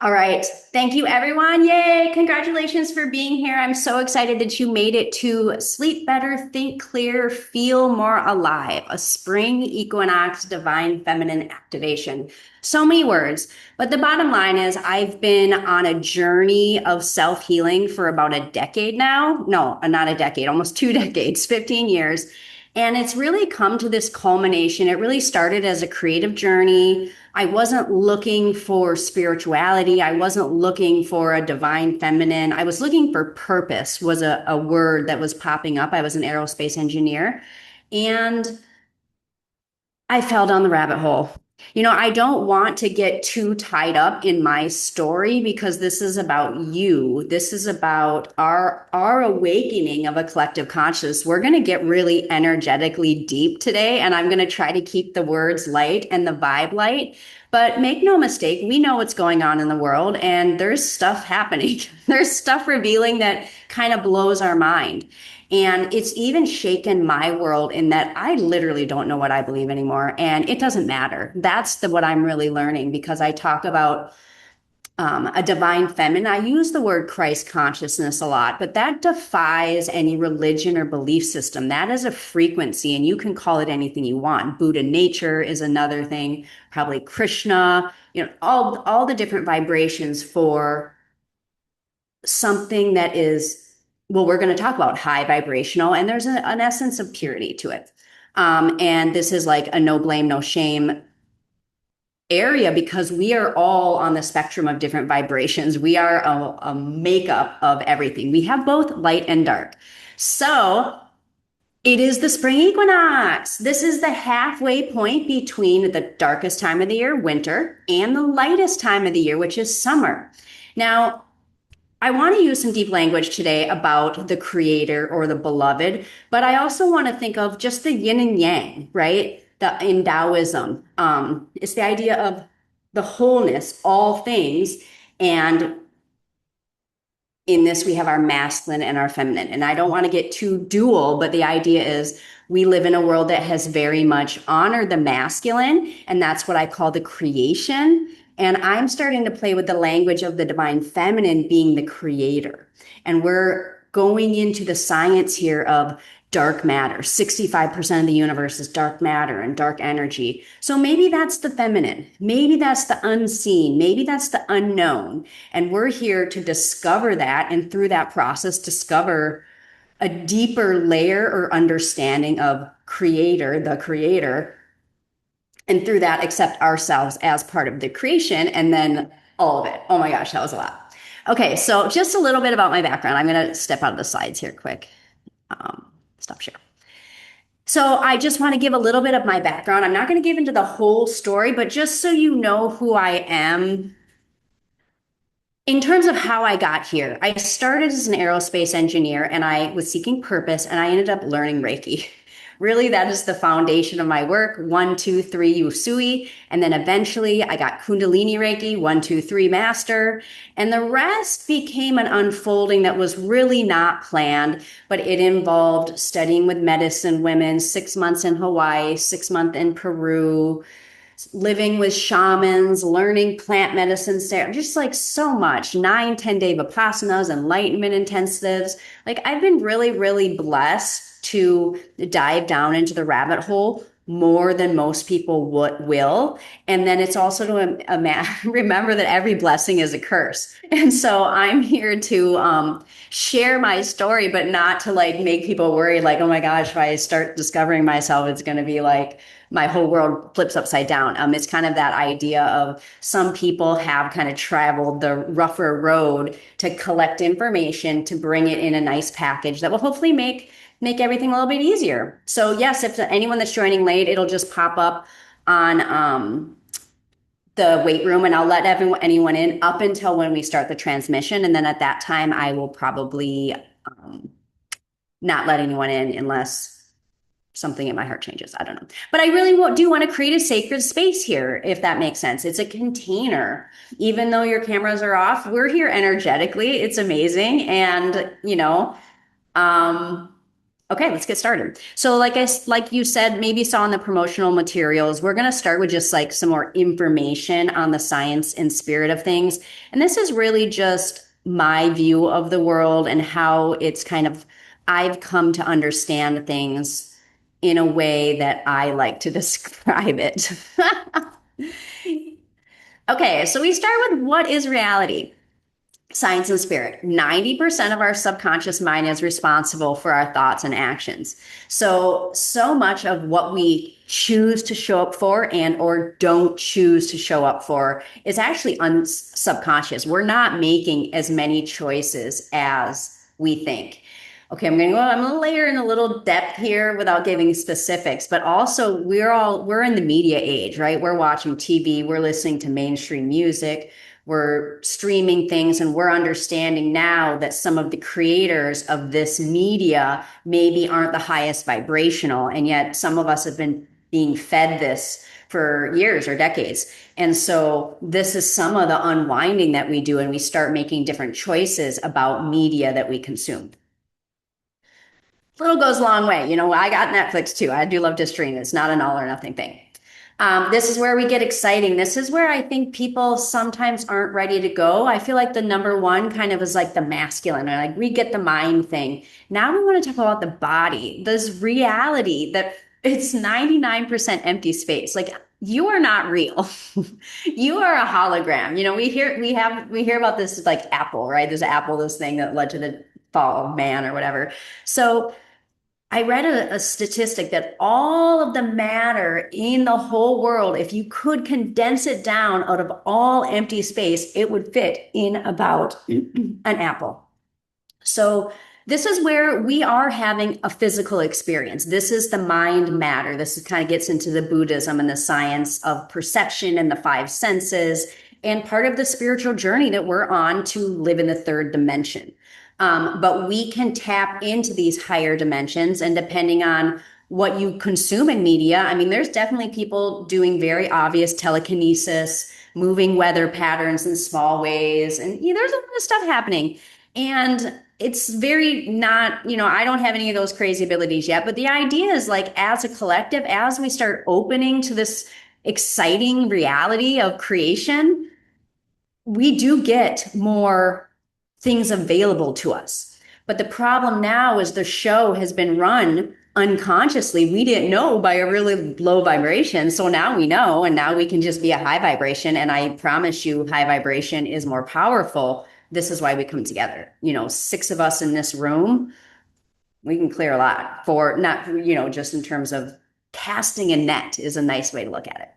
All right. Thank you, everyone. Yay. Congratulations for being here. I'm so excited that you made it to Sleep Better, Think Clear, Feel More Alive, a spring equinox divine feminine activation. So many words. But the bottom line is, I've been on a journey of self healing for about a decade now. No, not a decade, almost 2 decades, 15 years. And it's really come to this culmination. It really started as a creative journey. I wasn't looking for spirituality. I wasn't looking for a divine feminine. I was looking for purpose, was a word that was popping up. I was an aerospace engineer. And I fell down the rabbit hole. I don't want to get too tied up in my story because this is about you. This is about our awakening of a collective consciousness. We're going to get really energetically deep today, and I'm going to try to keep the words light and the vibe light. But make no mistake, we know what's going on in the world, and there's stuff happening. There's stuff revealing that kind of blows our mind. And it's even shaken my world in that I literally don't know what I believe anymore. And it doesn't matter. That's what I'm really learning because I talk about a divine feminine. I use the word Christ consciousness a lot, but that defies any religion or belief system. That is a frequency, and you can call it anything you want. Buddha nature is another thing, probably Krishna, all the different vibrations for something that is, well, we're going to talk about high vibrational, and there's an essence of purity to it. And this is like a no blame, no shame area because we are all on the spectrum of different vibrations. We are a makeup of everything. We have both light and dark. So it is the spring equinox. This is the halfway point between the darkest time of the year, winter, and the lightest time of the year, which is summer. Now, I want to use some deep language today about the creator or the beloved, but I also want to think of just the yin and yang, right? In Taoism, it's the idea of the wholeness, all things. And in this, we have our masculine and our feminine. And I don't want to get too dual, but the idea is we live in a world that has very much honored the masculine, and that's what I call the creation. And I'm starting to play with the language of the divine feminine being the creator. And we're going into the science here of dark matter. 65% of the universe is dark matter and dark energy. So maybe that's the feminine. Maybe that's the unseen. Maybe that's the unknown. And we're here to discover that. And through that process, discover a deeper layer or understanding of creator, the creator, and through that accept ourselves as part of the creation and then all of it. Oh my gosh, that was a lot. Okay, so just a little bit about my background. I'm going to step out of the slides here quick. Stop share. So I just want to give a little bit of my background. I'm not going to give into the whole story, but just so you know who I am in terms of how I got here. I started as an aerospace engineer and I was seeking purpose and I ended up learning Reiki. Really, that is the foundation of my work. 1, 2, 3, Usui. And then eventually I got Kundalini Reiki, 1, 2, 3, master. And the rest became an unfolding that was really not planned, but it involved studying with medicine women, 6 months in Hawaii, 6 months in Peru, living with shamans, learning plant medicine, just like so much, 9, 10-day Vipassanas, enlightenment intensives. Like I've been really, really blessed to dive down into the rabbit hole more than most people will. And then it's also to remember that every blessing is a curse. And so I'm here to share my story, but not to like make people worry, like, oh my gosh, if I start discovering myself, it's going to be like my whole world flips upside down. It's kind of that idea of some people have kind of traveled the rougher road to collect information to bring it in a nice package that will hopefully make everything a little bit easier. So yes, if anyone that's joining late, it'll just pop up on the wait room and I'll let anyone in up until when we start the transmission. And then at that time, I will probably not let anyone in unless something in my heart changes. I don't know. But I really do want to create a sacred space here, if that makes sense. It's a container. Even though your cameras are off, we're here energetically. It's amazing. And, Okay, let's get started. So like you said, maybe saw in the promotional materials, we're going to start with just like some more information on the science and spirit of things. And this is really just my view of the world and how it's kind of I've come to understand things in a way that I like to describe it. Okay, so we start with what is reality? Science and spirit. 90% of our subconscious mind is responsible for our thoughts and actions. So much of what we choose to show up for and or don't choose to show up for is actually subconscious. We're not making as many choices as we think. Okay, I'm going to layer in a little depth here without giving specifics, but also we're in the media age, right? We're watching TV, we're listening to mainstream music, we're streaming things, and we're understanding now that some of the creators of this media maybe aren't the highest vibrational, and yet some of us have been being fed this for years or decades. And so this is some of the unwinding that we do, and we start making different choices about media that we consume. Little goes a long way. You know, I got Netflix too. I do love to stream. It's not an all or nothing thing. This is where we get exciting. This is where I think people sometimes aren't ready to go. I feel like the number one kind of is like the masculine, or like we get the mind thing. Now we want to talk about the body. This reality that it's 99% empty space. Like you are not real. You are a hologram. You know, we hear about this like Apple, right? There's Apple, this thing that led to the fall of man or whatever. So I read a statistic that all of the matter in the whole world, if you could condense it down out of all empty space, it would fit in about an apple. So this is where we are having a physical experience. This is the mind matter. This is kind of gets into the Buddhism and the science of perception and the five senses, and part of the spiritual journey that we're on to live in the third dimension. But we can tap into these higher dimensions, and depending on what you consume in media, I mean, there's definitely people doing very obvious telekinesis, moving weather patterns in small ways, and there's a lot of stuff happening. And it's very not, I don't have any of those crazy abilities yet, but the idea is like as a collective, as we start opening to this exciting reality of creation, we do get more things available to us. But the problem now is the show has been run unconsciously. We didn't know by a really low vibration. So now we know, and now we can just be a high vibration. And I promise you, high vibration is more powerful. This is why we come together. 6 of us in this room, we can clear a lot for not, just in terms of casting a net is a nice way to look at it.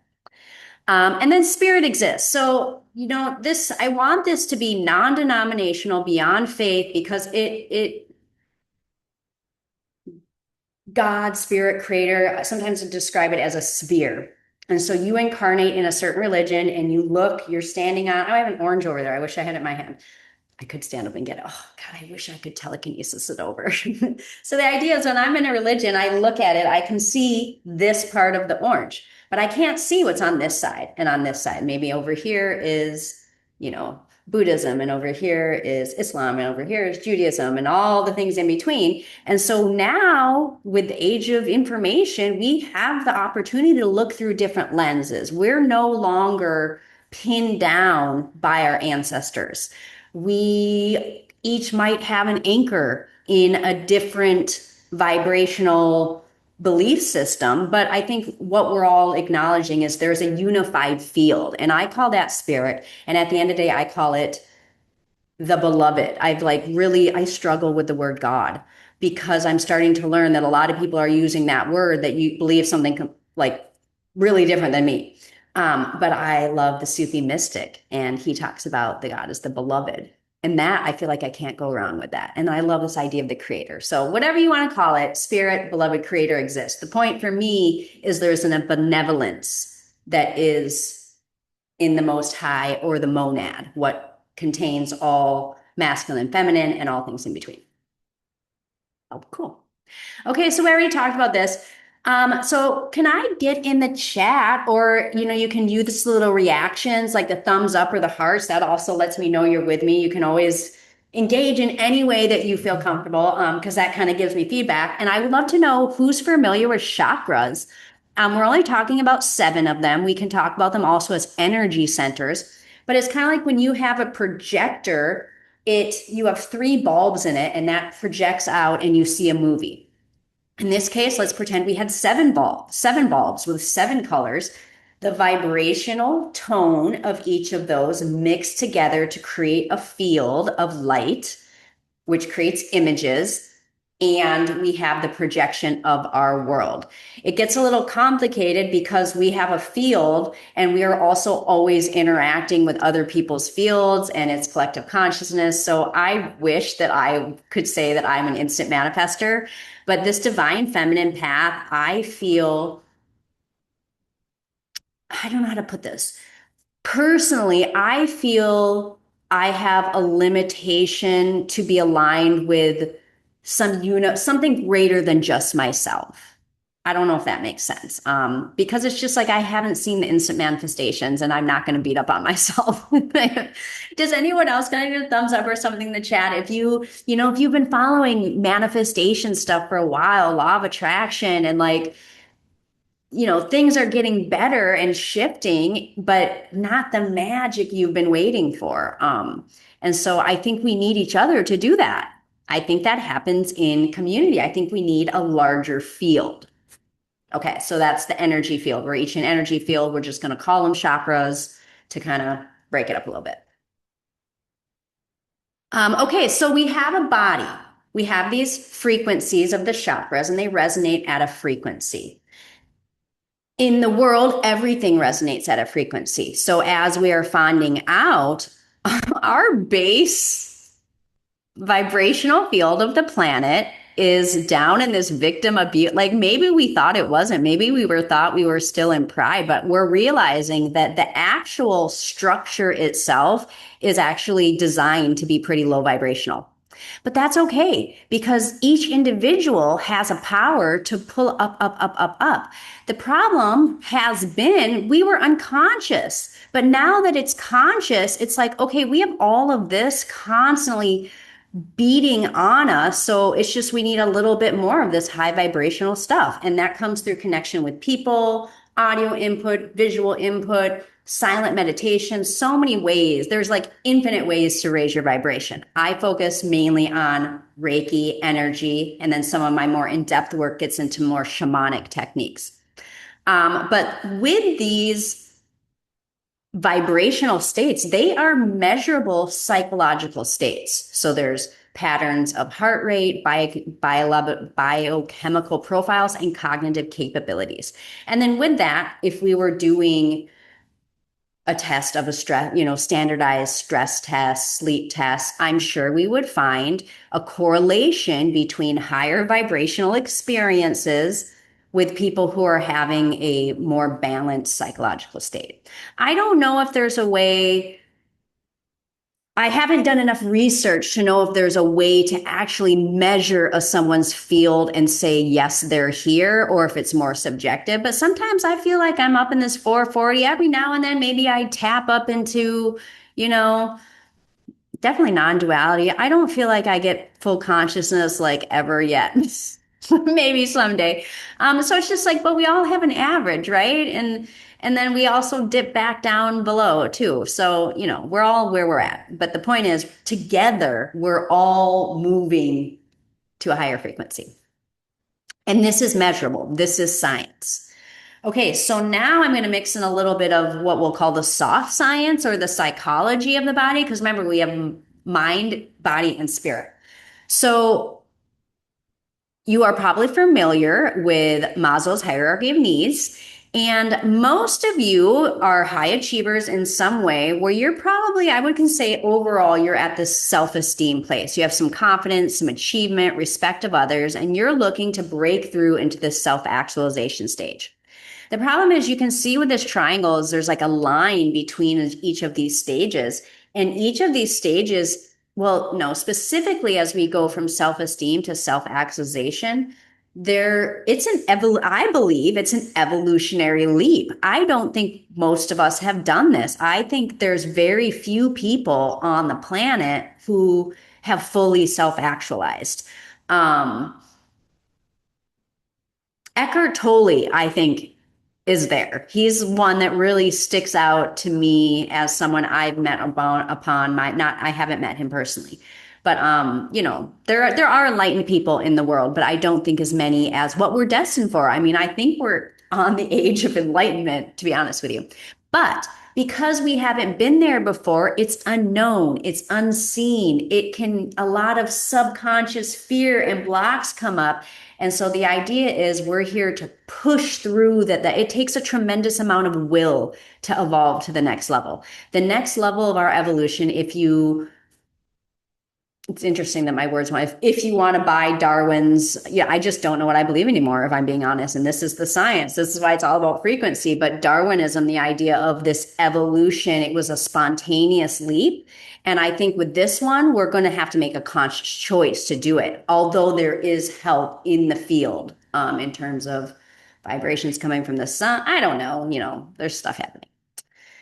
And then spirit exists. So, I want this to be non-denominational, beyond faith, because God, spirit, creator, sometimes I describe it as a sphere. And so you incarnate in a certain religion and you're standing on, I have an orange over there. I wish I had it in my hand. I could stand up and get it. Oh God, I wish I could telekinesis it over. So the idea is when I'm in a religion, I look at it, I can see this part of the orange, but I can't see what's on this side and on this side. Maybe over here is, Buddhism, and over here is Islam, and over here is Judaism, and all the things in between. And so now with the age of information, we have the opportunity to look through different lenses. We're no longer pinned down by our ancestors. We each might have an anchor in a different vibrational belief system, but I think what we're all acknowledging is there's a unified field, and I call that spirit. And at the end of the day, I call it the beloved. I struggle with the word God, because I'm starting to learn that a lot of people are using that word that you believe something like really different than me. But I love the Sufi mystic, and he talks about the God as the beloved. And that, I feel like I can't go wrong with that. And I love this idea of the creator. So whatever you want to call it, spirit, beloved, creator exists. The point for me is there's a benevolence that is in the most high, or the monad, what contains all masculine, feminine, and all things in between. Oh, cool. Okay, so we already talked about this. So can I get in the chat, or, you can use this little reactions like the thumbs up or the hearts. That also lets me know you're with me. You can always engage in any way that you feel comfortable, because that kind of gives me feedback. And I would love to know who's familiar with chakras. We're only talking about 7 of them. We can talk about them also as energy centers, but it's kind of like when you have a projector, you have 3 bulbs in it, and that projects out and you see a movie. In this case, let's pretend we had 7 bulbs with 7 colors. The vibrational tone of each of those mixed together to create a field of light, which creates images, and we have the projection of our world. It gets a little complicated because we have a field and we are also always interacting with other people's fields, and it's collective consciousness. So I wish that I could say that I'm an instant manifester, but this divine feminine path, I feel, I don't know how to put this. Personally, I feel I have a limitation to be aligned with something greater than just myself. I don't know if that makes sense. Because it's just like I haven't seen the instant manifestations, and I'm not going to beat up on myself. Does anyone else kind of get a thumbs up or something in the chat? If if you've been following manifestation stuff for a while, law of attraction, and like, things are getting better and shifting, but not the magic you've been waiting for. And so I think we need each other to do that. I think that happens in community. I think we need a larger field. Okay, so that's the energy field. We're each an energy field. We're just going to call them chakras to kind of break it up a little bit. Okay, so we have a body. We have these frequencies of the chakras, and they resonate at a frequency. In the world, everything resonates at a frequency. So as we are finding out, our base vibrational field of the planet is down in this victim abuse. Like, maybe we thought it wasn't. Maybe thought we were still in pride, but we're realizing that the actual structure itself is actually designed to be pretty low vibrational. But that's okay, because each individual has a power to pull up, up, up, up, up. The problem has been we were unconscious, but now that it's conscious, it's like, okay, we have all of this constantly beating on us. So it's just, we need a little bit more of this high vibrational stuff. And that comes through connection with people, audio input, visual input, silent meditation, so many ways. There's like infinite ways to raise your vibration. I focus mainly on Reiki, energy, and then some of my more in-depth work gets into more shamanic techniques. But with these vibrational states, they are measurable psychological states. So there's patterns of heart rate, biochemical profiles, and cognitive capabilities. And then with that, if we were doing a test of a standardized stress test, sleep test, I'm sure we would find a correlation between higher vibrational experiences with people who are having a more balanced psychological state. I don't know if there's a way. I haven't done enough research to know if there's a way to actually measure someone's field and say, yes, they're here, or if it's more subjective. But sometimes I feel like I'm up in this 440. Every now and then, maybe I tap up into, definitely non-duality. I don't feel like I get full consciousness like ever yet. Maybe someday. So it's just like, but we all have an average, right? And then we also dip back down below too. So, we're all where we're at. But the point is, together, we're all moving to a higher frequency. And this is measurable. This is science. Okay, so now I'm going to mix in a little bit of what we'll call the soft science or the psychology of the body. Because remember, we have mind, body, and spirit. So you are probably familiar with Maslow's hierarchy of needs. And most of you are high achievers in some way where you're probably, I would say overall, you're at this self-esteem place. You have some confidence, some achievement, respect of others, and you're looking to break through into this self-actualization stage. The problem is, you can see with this triangle is there's like a line between each of these stages. And each of these stages, well, no, specifically as we go from self-esteem to self-actualization, I believe it's an evolutionary leap. I don't think most of us have done this. I think there's very few people on the planet who have fully self-actualized. Um, Eckhart Tolle, I think, is there. He's one that really sticks out to me as someone I've met upon my not I haven't met him personally. But there are enlightened people in the world, but I don't think as many as what we're destined for. I mean, I think we're on the age of enlightenment, to be honest with you. But because we haven't been there before, it's unknown, it's unseen. A lot of subconscious fear and blocks come up. And so the idea is we're here to push through that it takes a tremendous amount of will to evolve to the next level. The next level of our evolution, it's interesting that my words went, if you want to buy Darwin's, yeah, I just don't know what I believe anymore, if I'm being honest. And this is the science. This is why it's all about frequency. But Darwinism, the idea of this evolution, it was a spontaneous leap. And I think with this one, we're going to have to make a conscious choice to do it, although there is help in the field in terms of vibrations coming from the sun. I don't know, there's stuff happening.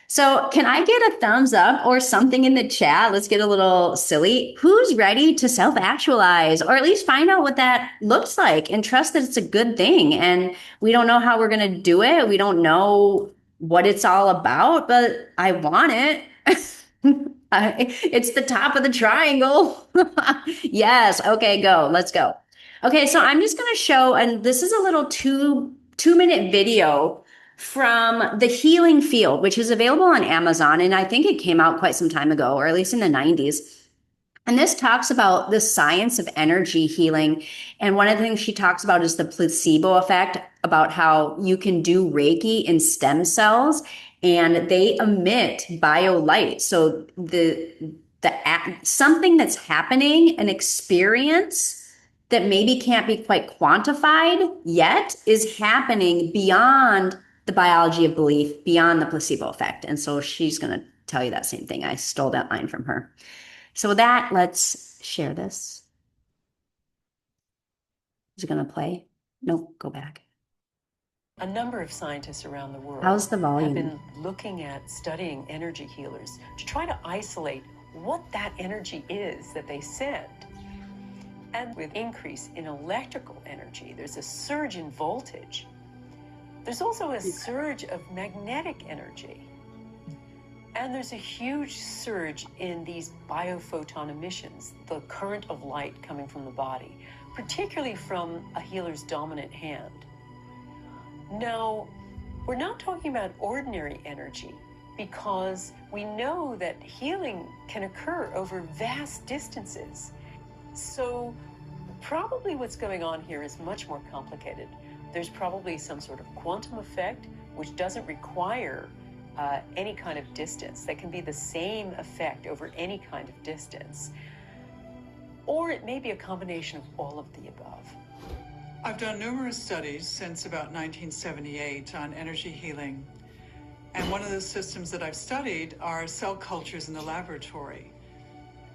So, can I get a thumbs up or something in the chat? Let's get a little silly. Who's ready to self actualize or at least find out what that looks like and trust that it's a good thing? And we don't know how we're going to do it. We don't know what it's all about, but I want it. It's the top of the triangle. Yes. Okay, go. Let's go. Okay, so I'm just going to show, and this is a little two-minute video from the healing field, which is available on Amazon. And I think it came out quite some time ago, or at least in the 90s. And this talks about the science of energy healing. And one of the things she talks about is the placebo effect, about how you can do Reiki in stem cells and they emit biolight. So something that's happening, an experience that maybe can't be quite quantified yet, is happening beyond the biology of belief, beyond the placebo effect. And so she's going to tell you that same thing. I stole that line from her. So with that, let's share this. Is it going to play? Nope, go back. A number of scientists around the world How's the volume? have been looking at studying energy healers to try to isolate what that energy is that they send. And with increase in electrical energy, there's a surge in voltage. There's also a surge of magnetic energy. And there's a huge surge in these biophoton emissions, the current of light coming from the body, particularly from a healer's dominant hand. Now, we're not talking about ordinary energy because we know that healing can occur over vast distances. So probably what's going on here is much more complicated. There's probably some sort of quantum effect which doesn't require any kind of distance. That can be the same effect over any kind of distance. Or it may be a combination of all of the above. I've done numerous studies since about 1978 on energy healing. And one of the systems that I've studied are cell cultures in the laboratory.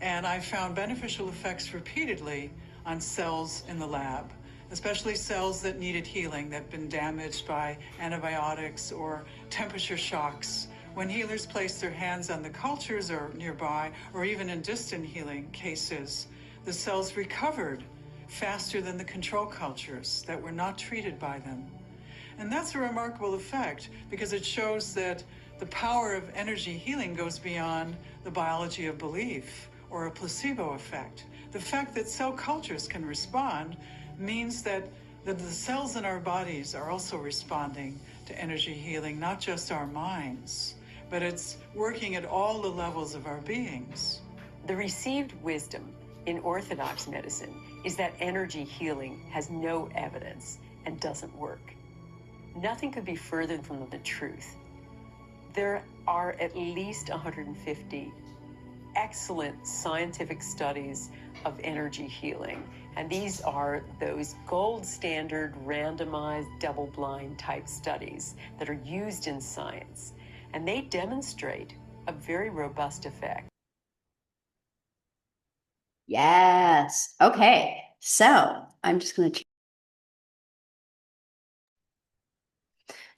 And I found beneficial effects repeatedly on cells in the lab, especially cells that needed healing, that have been damaged by antibiotics or temperature shocks. When healers placed their hands on the cultures or nearby, or even in distant healing cases, the cells recovered faster than the control cultures that were not treated by them. And that's a remarkable effect because it shows that the power of energy healing goes beyond the biology of belief or a placebo effect. The fact that cell cultures can respond means that the cells in our bodies are also responding to energy healing, not just our minds, but it's working at all the levels of our beings. The received wisdom in Orthodox medicine is that energy healing has no evidence and doesn't work. Nothing could be further from the truth. There are at least 150 excellent scientific studies of energy healing, and these are those gold standard randomized double-blind type studies that are used in science, and they demonstrate a very robust effect. Yes. Okay. So I'm just going to.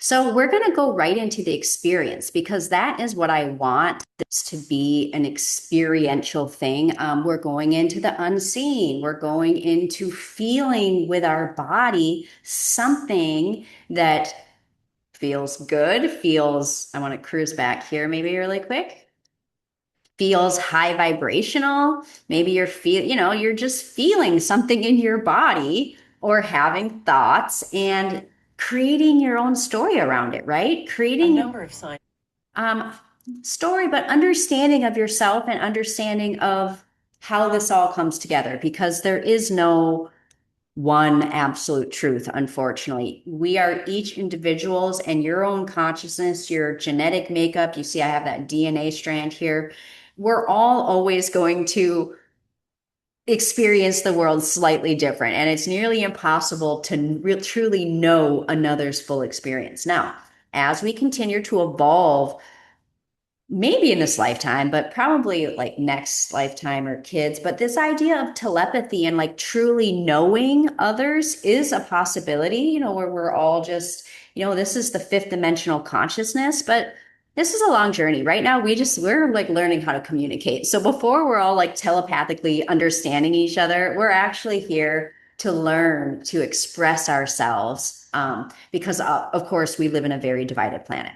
So we're going to go right into the experience because that is what I want this to be, an experiential thing. We're going into the unseen. We're going into feeling with our body something that feels good, feels, I want to cruise back here maybe really quick, feels high vibrational. Maybe you're just feeling something in your body or having thoughts and creating your own story around it, right? A Creating number of signs. um story, but understanding of yourself and understanding of how this all comes together because there is no one absolute truth, unfortunately. We are each individuals and your own consciousness, your genetic makeup. You see, I have that DNA strand here. We're all always going to experience the world slightly different, and it's nearly impossible to truly know another's full experience. Now, as we continue to evolve maybe in this lifetime, but probably like next lifetime or kids. But this idea of telepathy and like truly knowing others is a possibility, where we're all just, this is the fifth dimensional consciousness, but this is a long journey. Right now, we're like learning how to communicate. So before we're all like telepathically understanding each other, we're actually here to learn to express ourselves because, of course, we live in a very divided planet.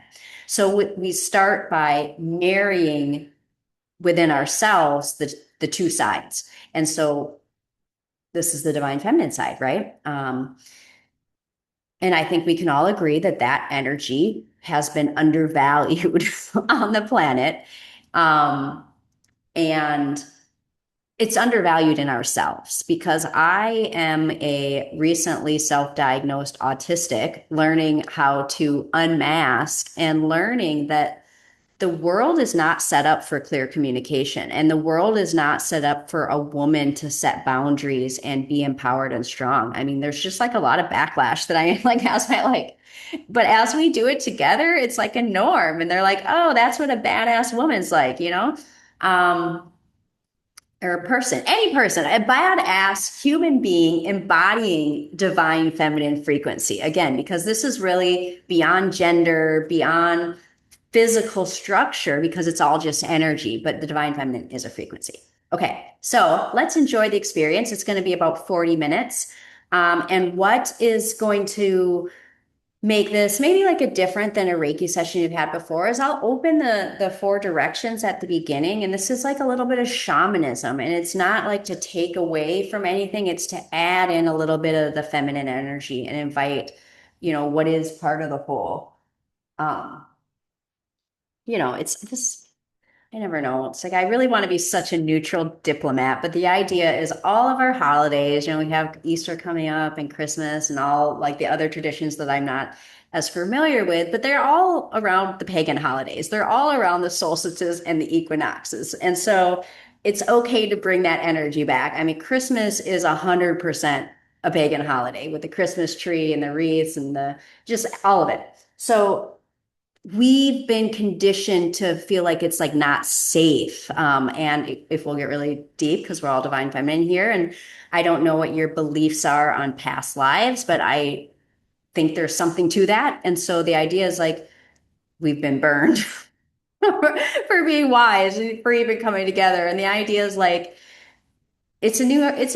So we start by marrying within ourselves the two sides. And so this is the divine feminine side, right? And I think we can all agree that that energy has been undervalued on the planet. And it's undervalued in ourselves because I am a recently self-diagnosed autistic, learning how to unmask and learning that the world is not set up for clear communication, and the world is not set up for a woman to set boundaries and be empowered and strong. I mean, there's just like a lot of backlash that I like as I like, but as we do it together, it's like a norm. And they're like, oh, that's what a badass woman's like. Um, or a person, any person, a badass human being embodying divine feminine frequency. Again, because this is really beyond gender, beyond physical structure, because it's all just energy, but the divine feminine is a frequency. Okay, so let's enjoy the experience. It's going to be about 40 minutes. And what is going to make this maybe like a different than a Reiki session you've had before is I'll open the four directions at the beginning. And this is like a little bit of shamanism. And it's not like to take away from anything, it's to add in a little bit of the feminine energy and invite, what is part of the whole. Um, it's this. I never know. It's like I really want to be such a neutral diplomat, but the idea is all of our holidays, we have Easter coming up and Christmas and all like the other traditions that I'm not as familiar with, but they're all around the pagan holidays. They're all around the solstices and the equinoxes. And so it's okay to bring that energy back. I mean, Christmas is 100% a pagan holiday with the Christmas tree and the wreaths and the just all of it. So we've been conditioned to feel like it's like not safe. And if we'll get really deep, because we're all divine feminine here, and I don't know what your beliefs are on past lives, but I think there's something to that. And so the idea is like we've been burned for being wise, for even coming together. And the idea is like it's a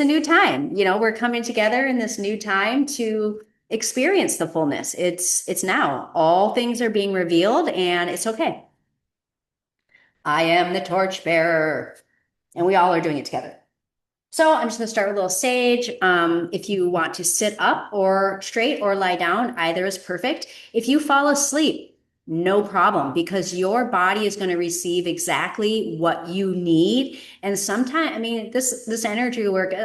new time. We're coming together in this new time to experience the fullness. It's now. All things are being revealed and it's okay. I am the torchbearer, and we all are doing it together. So I'm just going to start with a little sage. If you want to sit up or straight or lie down, either is perfect. If you fall asleep, no problem, because your body is going to receive exactly what you need. And sometimes, I mean, this energy work,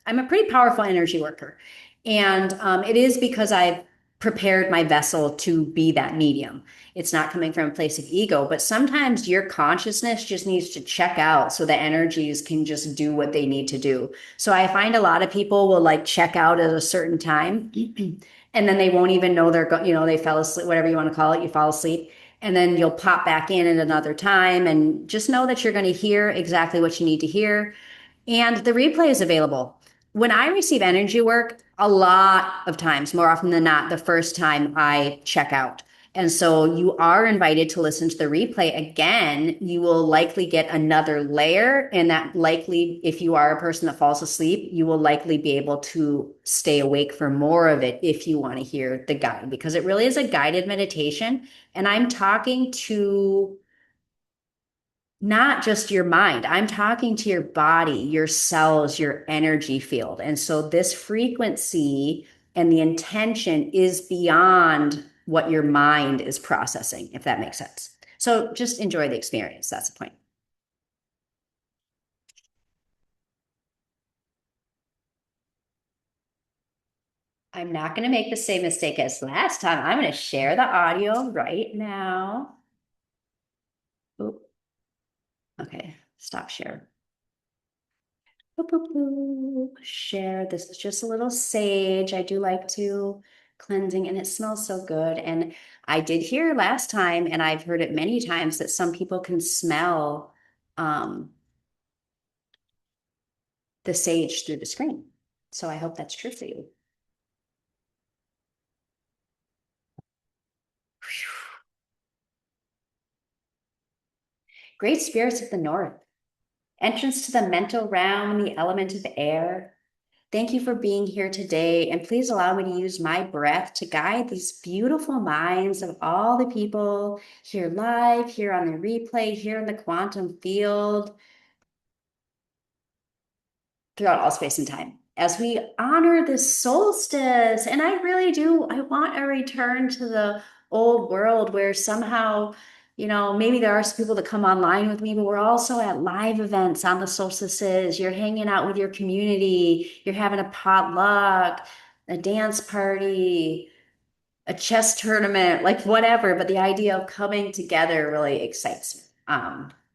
I'm a pretty powerful energy worker. And it is because I've prepared my vessel to be that medium. It's not coming from a place of ego, but sometimes your consciousness just needs to check out so the energies can just do what they need to do. So I find a lot of people will like check out at a certain time and then they won't even know they fell asleep, whatever you want to call it, you fall asleep. And then you'll pop back in at another time and just know that you're going to hear exactly what you need to hear. And the replay is available. When I receive energy work, a lot of times, more often than not, the first time I check out. And so you are invited to listen to the replay again. You will likely get another layer, and that likely, if you are a person that falls asleep, you will likely be able to stay awake for more of it if you want to hear the guide, because it really is a guided meditation. And I'm talking to not just your mind. I'm talking to your body, your cells, your energy field. And so this frequency and the intention is beyond what your mind is processing, if that makes sense. So just enjoy the experience. That's the point. I'm not going to make the same mistake as last time. I'm going to share the audio right now. Oop. Okay, stop share. Boop, boop, boop. Share. This is just a little sage. I do like to cleansing, and it smells so good. And I did hear last time, and I've heard it many times, that some people can smell the sage through the screen. So I hope that's true for you. Great spirits of the north. Entrance to the mental realm and the element of air. Thank you for being here today, and please allow me to use my breath to guide these beautiful minds of all the people here live, here on the replay, here in the quantum field, throughout all space and time, as we honor this solstice. And I really do, I want a return to the old world where somehow, maybe there are some people that come online with me, but we're also at live events on the solstices. You're hanging out with your community, you're having a potluck, a dance party, a chess tournament, like whatever. But the idea of coming together really excites me.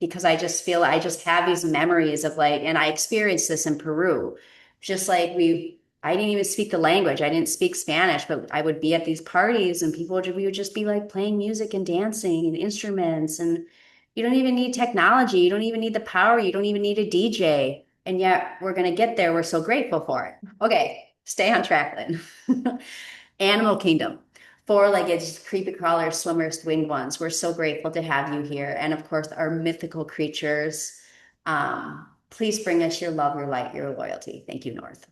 Because I just feel I just have these memories of like, and I experienced this in Peru, just like I didn't even speak the language. I didn't speak Spanish, but I would be at these parties and we would just be like playing music and dancing and instruments. And you don't even need technology. You don't even need the power. You don't even need a DJ. And yet we're going to get there. We're so grateful for it. Okay, stay on track, Lynn. Animal kingdom. Four-legged, creepy crawlers, swimmers, winged ones. We're so grateful to have you here. And of course, our mythical creatures. Please bring us your love, your light, your loyalty. Thank you, North.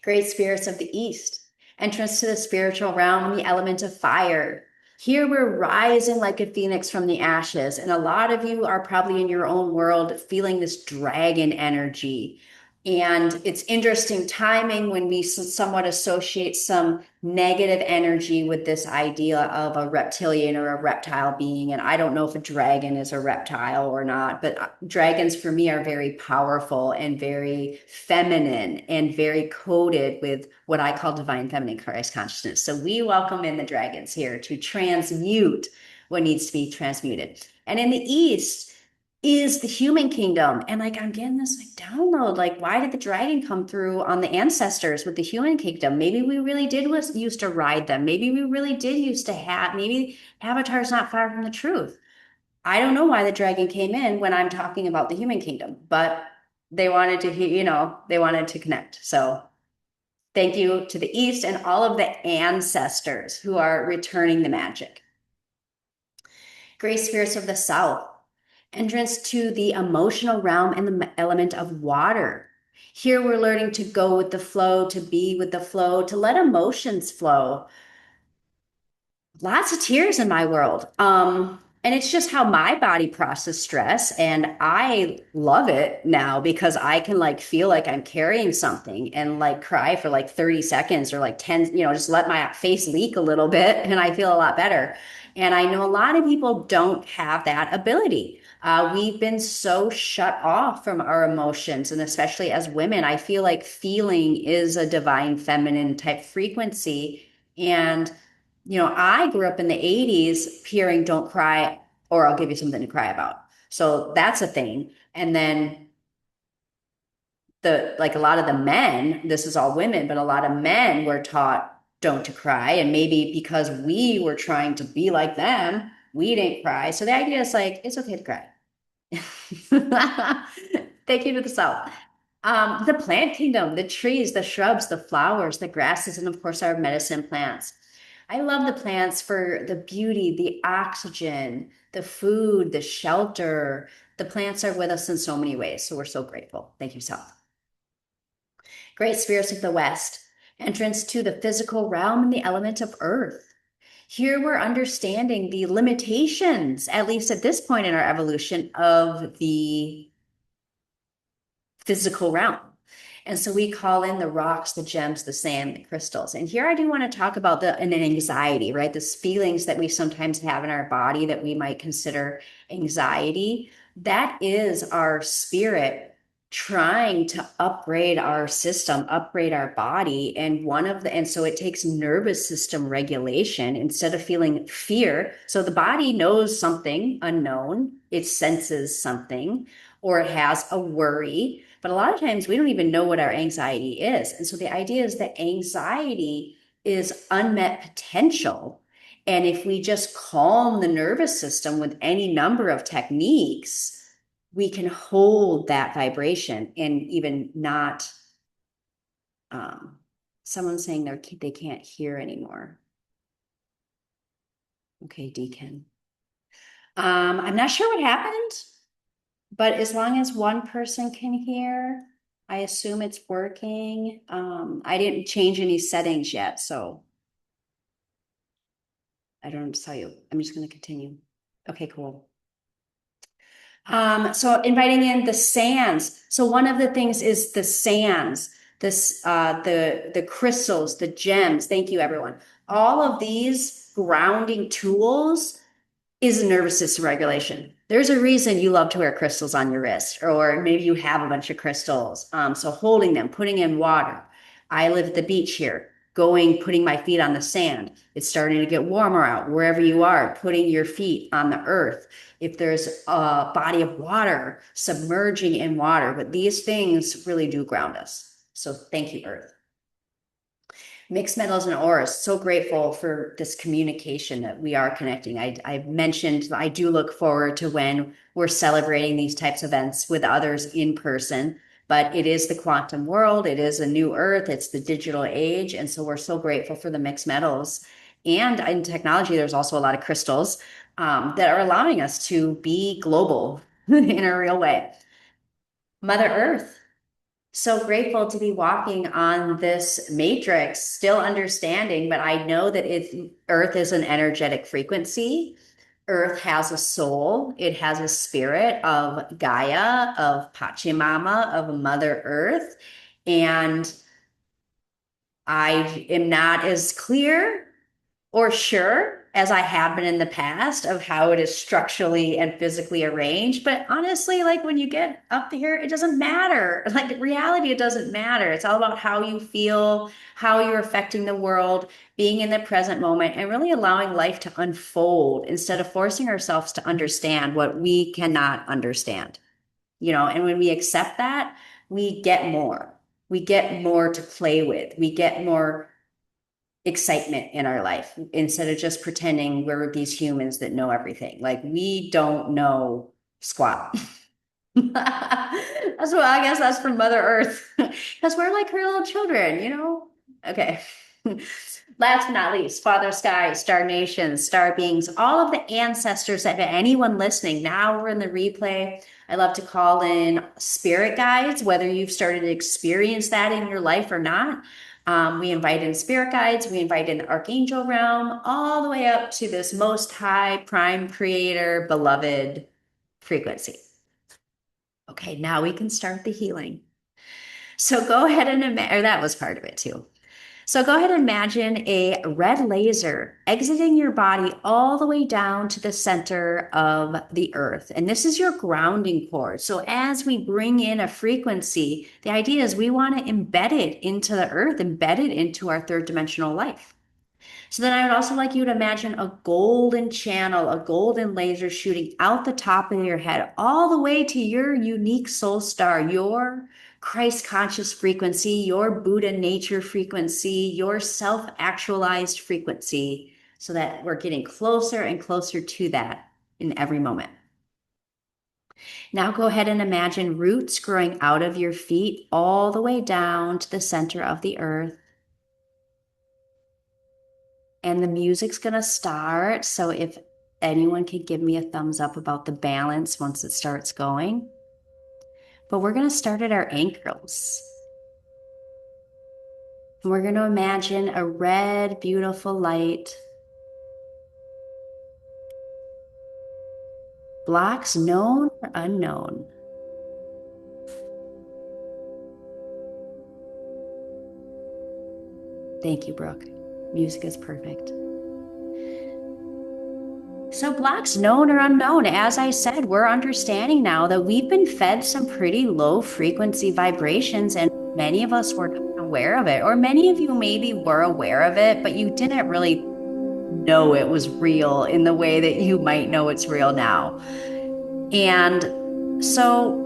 Great spirits of the East. Entrance to the spiritual realm, the element of fire. Here we're rising like a phoenix from the ashes. And a lot of you are probably in your own world feeling this dragon energy. And it's interesting timing when we somewhat associate some negative energy with this idea of a reptilian or a reptile being. And I don't know if a dragon is a reptile or not, but dragons for me are very powerful and very feminine and very coded with what I call divine feminine Christ consciousness. So we welcome in the dragons here to transmute what needs to be transmuted. And in the East, is the human kingdom. And like, I'm getting this like download, like, why did the dragon come through on the ancestors with the human kingdom? Maybe we really did used to ride them. Maybe we really did used to have, maybe Avatar's not far from the truth. I don't know why the dragon came in when I'm talking about the human kingdom, but they wanted to, they wanted to connect. So thank you to the East and all of the ancestors who are returning the magic. Great spirits of the South. Entrance to the emotional realm and the element of water. Here we're learning to go with the flow, to be with the flow, to let emotions flow. Lots of tears in my world. And it's just how my body processes stress. And I love it now because I can like feel like I'm carrying something and like cry for like 30 seconds or like 10, just let my face leak a little bit and I feel a lot better. And I know a lot of people don't have that ability. We've been so shut off from our emotions. And especially as women, I feel like feeling is a divine feminine type frequency. And I grew up in the 80s hearing don't cry or I'll give you something to cry about. So that's a thing. And then a lot of the men, this is all women, but a lot of men were taught don't to cry. And maybe because we were trying to be like them, we didn't cry. So the idea is like, it's okay to cry. Thank you to the South. The plant kingdom, the trees, the shrubs, the flowers, the grasses, and of course our medicine plants. I love the plants for the beauty, the oxygen, the food, the shelter. The plants are with us in so many ways. So we're so grateful. Thank you, Sal. Great spirits of the West, entrance to the physical realm and the element of earth. Here we're understanding the limitations, at least at this point in our evolution, of the physical realm. And so we call in the rocks, the gems, the sand, the crystals. And here I do want to talk about an anxiety, right? This feelings that we sometimes have in our body that we might consider anxiety. That is our spirit trying to upgrade our system, upgrade our body. And so it takes nervous system regulation instead of feeling fear. So the body knows something unknown, it senses something, or it has a worry. But a lot of times we don't even know what our anxiety is. And so the idea is that anxiety is unmet potential. And if we just calm the nervous system with any number of techniques, we can hold that vibration and even not. Someone's saying they can't hear anymore. Okay, Deacon. I'm not sure what happened. But as long as one person can hear, I assume it's working. I didn't change any settings yet, so I don't know what to tell you. I'm just going to continue. Okay, cool. So inviting in the sands. So one of the things is the sands, the crystals, the gems. Thank you, everyone. All of these grounding tools is nervous system regulation. There's a reason you love to wear crystals on your wrist, or maybe you have a bunch of crystals. So holding them, putting in water. I live at the beach here, putting my feet on the sand. It's starting to get warmer out. Wherever you are, putting your feet on the earth. If there's a body of water, submerging in water. But these things really do ground us. So thank you, Earth. Mixed metals and auras, so grateful for this communication that we are connecting. I mentioned I do look forward to when we're celebrating these types of events with others in person, but it is the quantum world, it is a new earth, it's the digital age, and so we're so grateful for the mixed metals. And in technology, there's also a lot of crystals that are allowing us to be global in a real way. Mother Earth, so grateful to be walking on this matrix, still understanding, but I know that Earth is an energetic frequency. Earth has a soul. It has a spirit of Gaia, of Pachamama, of Mother Earth. And I am not as clear or sure as I have been in the past of how it is structurally and physically arranged. But honestly, like when you get up here, it doesn't matter. Like reality, it doesn't matter. It's all about how you feel, how you're affecting the world, being in the present moment, and really allowing life to unfold instead of forcing ourselves to understand what we cannot understand. And when we accept that, we get more. We get more to play with. We get more excitement in our life instead of just pretending we're these humans that know everything. Like we don't know squat. That's what I guess that's from Mother Earth. Because we're like her little children. Okay. Last but not least, Father Sky, Star Nations, Star Beings, all of the ancestors of anyone listening. Now we're in the replay. I love to call in spirit guides, whether you've started to experience that in your life or not. We invite in spirit guides, we invite in the archangel realm, all the way up to this most high prime creator, beloved frequency. Okay, now we can start the healing. So go ahead and imagine, that was part of it too. So go ahead and imagine a red laser exiting your body all the way down to the center of the earth. And this is your grounding cord. So as we bring in a frequency, the idea is we want to embed it into the earth, embed it into our third dimensional life. So then I would also like you to imagine a golden channel, a golden laser shooting out the top of your head, all the way to your unique soul star, your Christ conscious frequency, your Buddha nature frequency, your self actualized frequency, so that we're getting closer and closer to that in every moment. Now go ahead and imagine roots growing out of your feet all the way down to the center of the earth. And the music's going to start. So if anyone could give me a thumbs up about the balance once it starts going. But we're going to start at our ankles. And we're going to imagine a red, beautiful light blocks known or unknown. Thank you, Brooke. Music is perfect. So blocks known or unknown, as I said, we're understanding now that we've been fed some pretty low frequency vibrations, and many of us were not aware of it, or many of you maybe were aware of it, but you didn't really know it was real in the way that you might know it's real now. And so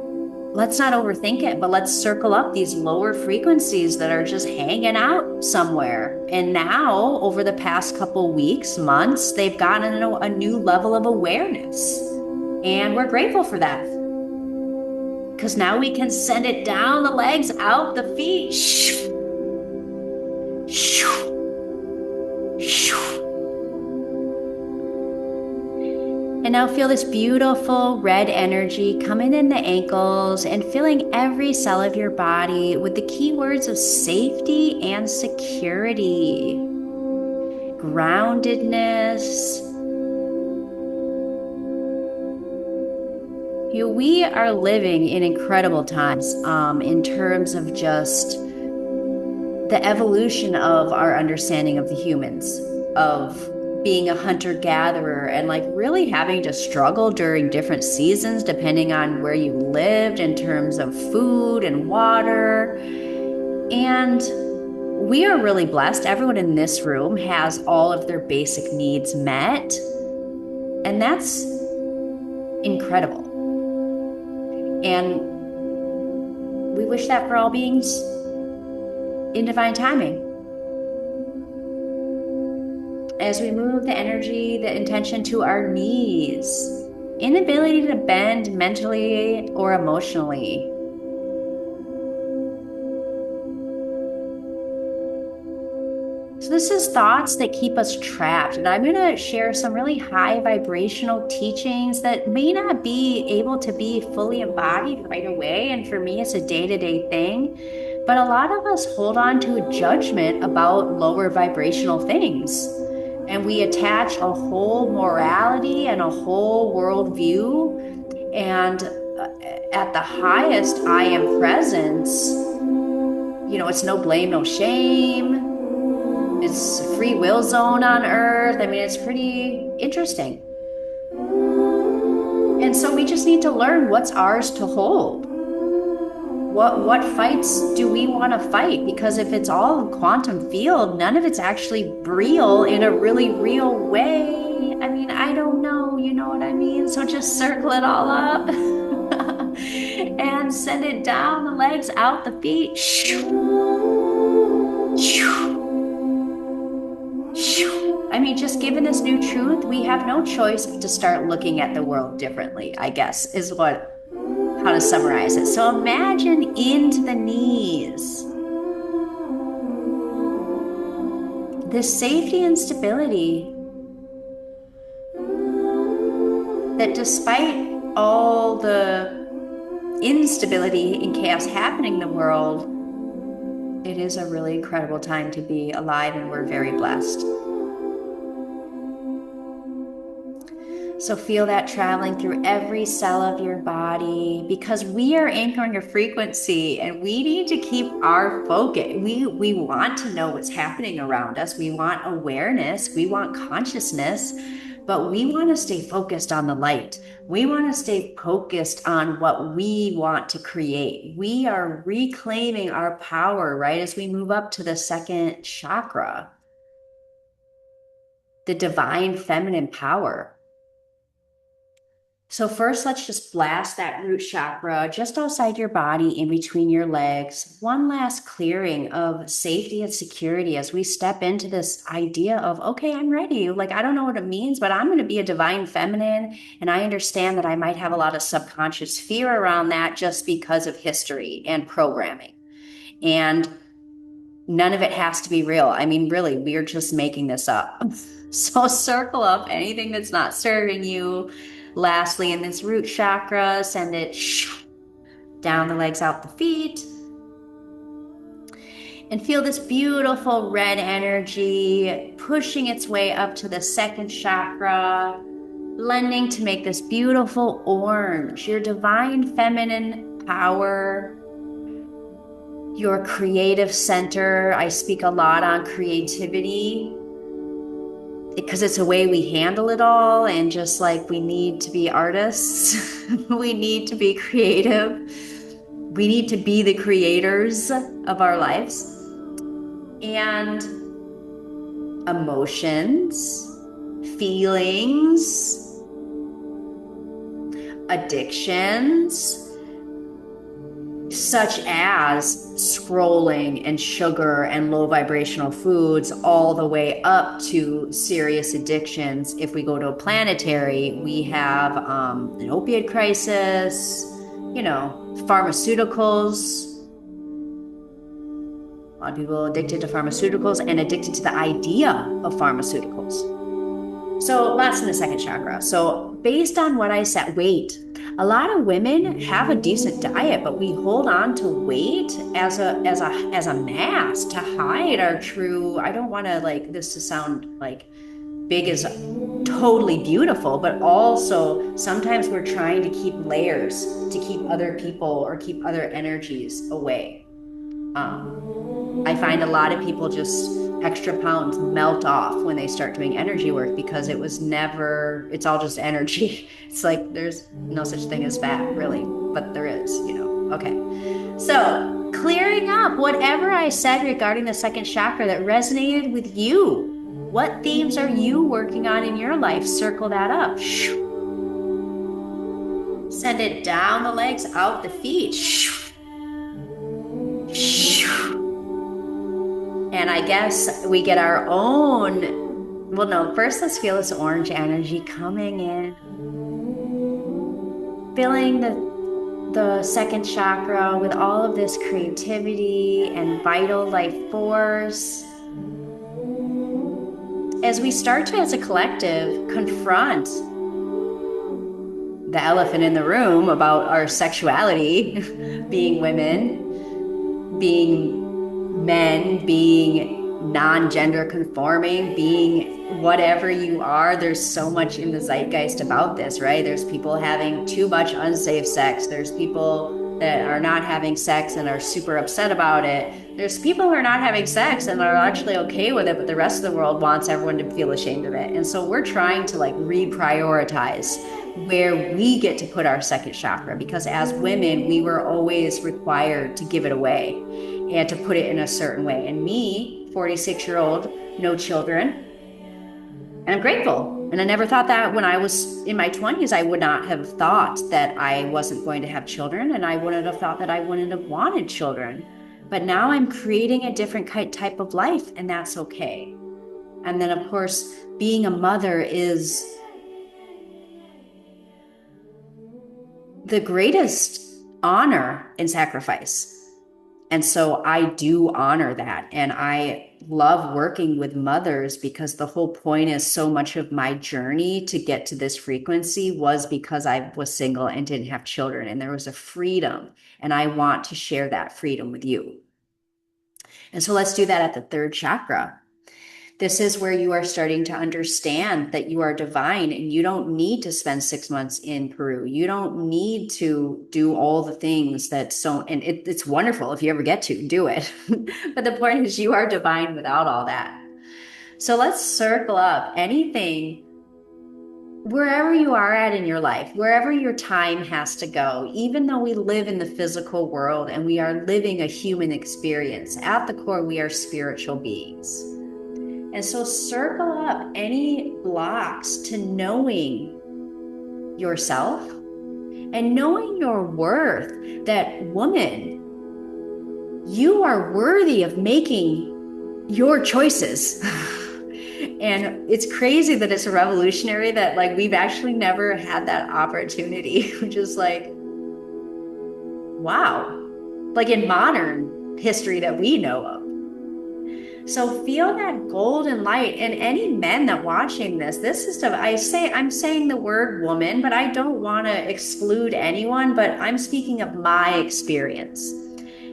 let's not overthink it, but let's circle up these lower frequencies that are just hanging out somewhere. And now, over the past couple weeks, months, they've gotten a new level of awareness. And we're grateful for that. Because now we can send it down the legs, out the feet. And now feel this beautiful red energy coming in the ankles and filling every cell of your body with the keywords of safety and security, groundedness. We are living in incredible times in terms of just the evolution of our understanding of the humans, of being a hunter-gatherer and like really having to struggle during different seasons depending on where you lived in terms of food and water. And we are really blessed. Everyone in this room has all of their basic needs met. And that's incredible. And we wish that for all beings in divine timing. As we move the energy, the intention to our knees, inability to bend mentally or emotionally. So this is thoughts that keep us trapped. And I'm going to share some really high vibrational teachings that may not be able to be fully embodied right away. And for me, it's a day-to-day thing. But a lot of us hold on to a judgment about lower vibrational things. And we attach a whole morality and a whole worldview. And at the highest I am presence, it's no blame, no shame. It's a free will zone on Earth. I mean, it's pretty interesting. And so we just need to learn what's ours to hold. What fights do we want to fight? Because if it's all a quantum field, none of it's actually real in a really real way. I mean, I don't know, you know what I mean? So just circle it all up and send it down the legs, out the feet. I mean, just given this new truth, we have no choice but to start looking at the world differently, I guess, is how to summarize it. So imagine into the knees. This safety and stability that despite all the instability and chaos happening in the world, it is a really incredible time to be alive, and we're very blessed. So feel that traveling through every cell of your body, because we are anchoring a frequency and we need to keep our focus. We want to know what's happening around us. We want awareness. We want consciousness, but we want to stay focused on the light. We want to stay focused on what we want to create. We are reclaiming our power, right? As we move up to the second chakra, the divine feminine power. So first, let's just blast that root chakra just outside your body, in between your legs. One last clearing of safety and security as we step into this idea of, okay, I'm ready. Like, I don't know what it means, but I'm going to be a divine feminine. And I understand that I might have a lot of subconscious fear around that just because of history and programming. And None of it has to be real. I mean, really, we're just making this up. So circle up anything that's not serving you. Lastly, in this root chakra, send it down the legs, out the feet. And feel this beautiful red energy pushing its way up to the second chakra, blending to make this beautiful orange, your divine feminine power, your creative center. I speak a lot on creativity because it's a way we handle it all. And just like we need to be artists, we need to be creative. We need to be the creators of our lives. And emotions, feelings, addictions, such as scrolling and sugar and low vibrational foods, all the way up to serious addictions. If we go to a planetary, we have an opiate crisis, pharmaceuticals. A lot of people addicted to pharmaceuticals and addicted to the idea of pharmaceuticals. So that's in the second chakra. So based on what I said, weight. A lot of women have a decent diet, but we hold on to weight as a mask to hide our true. I don't want to this to sound like big is totally beautiful, but also sometimes we're trying to keep layers to keep other people or keep other energies away. I find a lot of people just extra pounds melt off when they start doing energy work because it's all just energy. It's like there's no such thing as fat, really, but there is, Okay. So clearing up whatever I said regarding the second chakra that resonated with you. What themes are you working on in your life? Circle that up. Send it down the legs, out the feet. And I guess we get our own, well, no, first let's feel this orange energy coming in. Filling the second chakra with all of this creativity and vital life force. As we start to, as a collective, confront the elephant in the room about our sexuality, being women, being men, being non-gender conforming, being whatever you are. There's so much in the zeitgeist about this, right? There's people having too much unsafe sex. There's people that are not having sex and are super upset about it. There's people who are not having sex and are actually okay with it, but the rest of the world wants everyone to feel ashamed of it. And so we're trying to reprioritize where we get to put our second chakra, because as women, we were always required to give it away and to put it in a certain way. And me, 46-year-old, no children, and I'm grateful. And I never thought that when I was in my 20s, I would not have thought that I wasn't going to have children, and I wouldn't have thought that I wouldn't have wanted children. But now I'm creating a different type of life, and that's okay. And then, of course, being a mother is the greatest honor and sacrifice. And so I do honor that. And I love working with mothers because the whole point is so much of my journey to get to this frequency was because I was single and didn't have children. And there was a freedom. And I want to share that freedom with you. And so let's do that at the third chakra. This is where you are starting to understand that you are divine and you don't need to spend 6 months in Peru. You don't need to do all the things and it's wonderful if you ever get to do it. But the point is you are divine without all that. So let's circle up anything, wherever you are at in your life, wherever your time has to go, even though we live in the physical world and we are living a human experience, at the core, we are spiritual beings. And so circle up any blocks to knowing yourself and knowing your worth, that woman, you are worthy of making your choices. And it's crazy that it's a revolutionary that we've actually never had that opportunity, which is wow, in modern history that we know of. So feel that golden light. And any men that watching this is I'm saying the word woman, but I don't want to exclude anyone, but I'm speaking of my experience.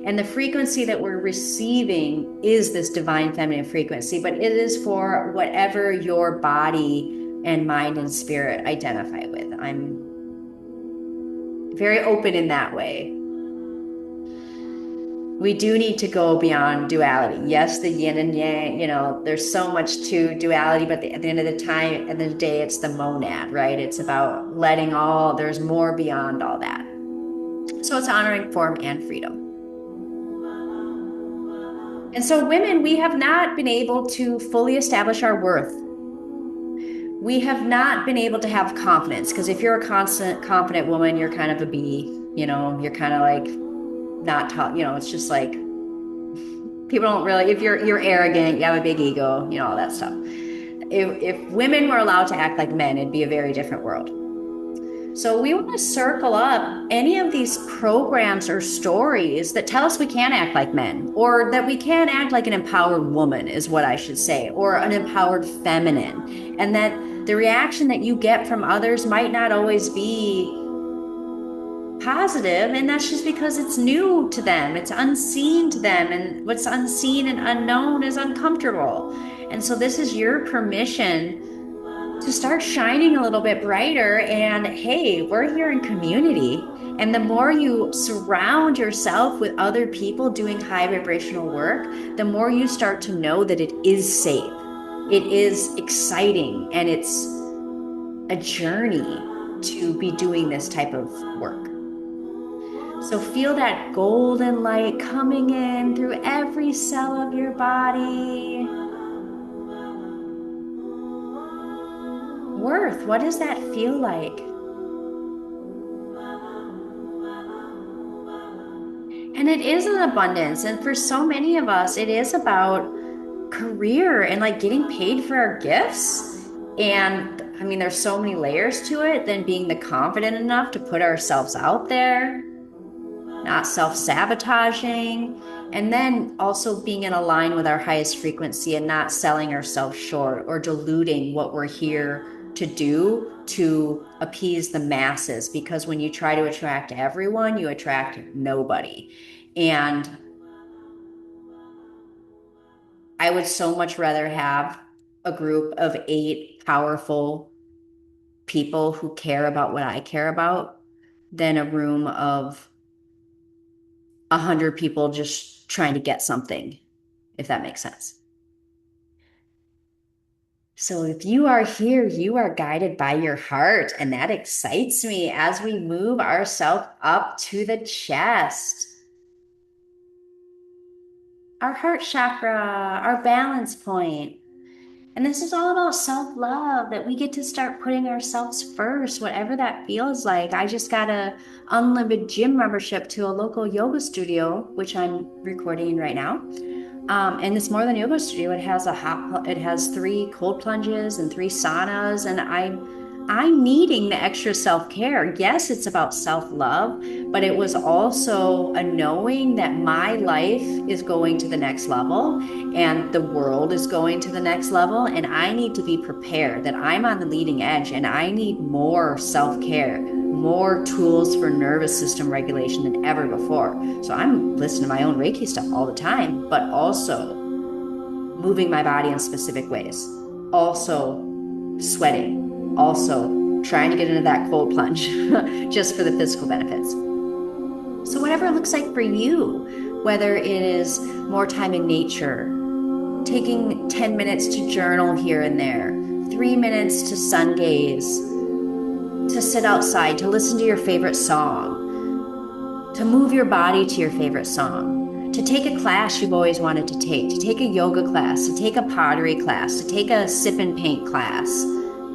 And the frequency that we're receiving is this divine feminine frequency, but it is for whatever your body and mind and spirit identify with. I'm very open in that way. We do need to go beyond duality. Yes, the yin and yang, there's so much to duality, but at the end of the day, it's the monad, right? It's about there's more beyond all that. So it's honoring form and freedom. And so women, we have not been able to fully establish our worth. We have not been able to have confidence, because if you're a confident woman, you're kind of a bee, you're kind of like not taught, it's just like people don't really, if you're arrogant, you have a big ego, all that stuff. If women were allowed to act like men, it'd be a very different world. So we want to circle up any of these programs or stories that tell us we can't act like men, or that we can't act like an empowered woman is what I should say, or an empowered feminine. And that the reaction that you get from others might not always be positive, and that's just because it's new to them, it's unseen to them, and what's unseen and unknown is uncomfortable. And so this is your permission to start shining a little bit brighter. And hey, we're here in community, and the more you surround yourself with other people doing high vibrational work, the more you start to know that it is safe, it is exciting, and it's a journey to be doing this type of work. So feel that golden light coming in through every cell of your body. Worth, what does that feel like? And it is an abundance. And for so many of us, it is about career and like getting paid for our gifts. And I mean, there's so many layers to it than being the confident enough to put ourselves out there, not self-sabotaging, and then also being in line with our highest frequency and not selling ourselves short or diluting what we're here to do to appease the masses. Because when you try to attract everyone, you attract nobody. And I would so much rather have a group of 8 powerful people who care about what I care about than a room of 100 people just trying to get something, if that makes sense. So if you are here, you are guided by your heart, and that excites me as we move ourselves up to the chest. Our heart chakra, our balance point. And this is all about self-love, that we get to start putting ourselves first, whatever that feels like. I just got an unlimited gym membership to a local yoga studio, which I'm recording right now. And it's more than a yoga studio. It has 3 cold plunges and 3 saunas, and I'm needing the extra self-care. Yes, it's about self-love, but it was also a knowing that my life is going to the next level and the world is going to the next level, and I need to be prepared, that I'm on the leading edge, and I need more self-care, more tools for nervous system regulation than ever before. So I'm listening to my own Reiki stuff all the time, but also moving my body in specific ways, also sweating, also trying to get into that cold plunge just for the physical benefits. So whatever it looks like for you, whether it is more time in nature, taking 10 minutes to journal here and there, 3 minutes to sun gaze, to sit outside, to listen to your favorite song, to move your body to your favorite song, to take a class you've always wanted to take a yoga class, to take a pottery class, to take a sip and paint class.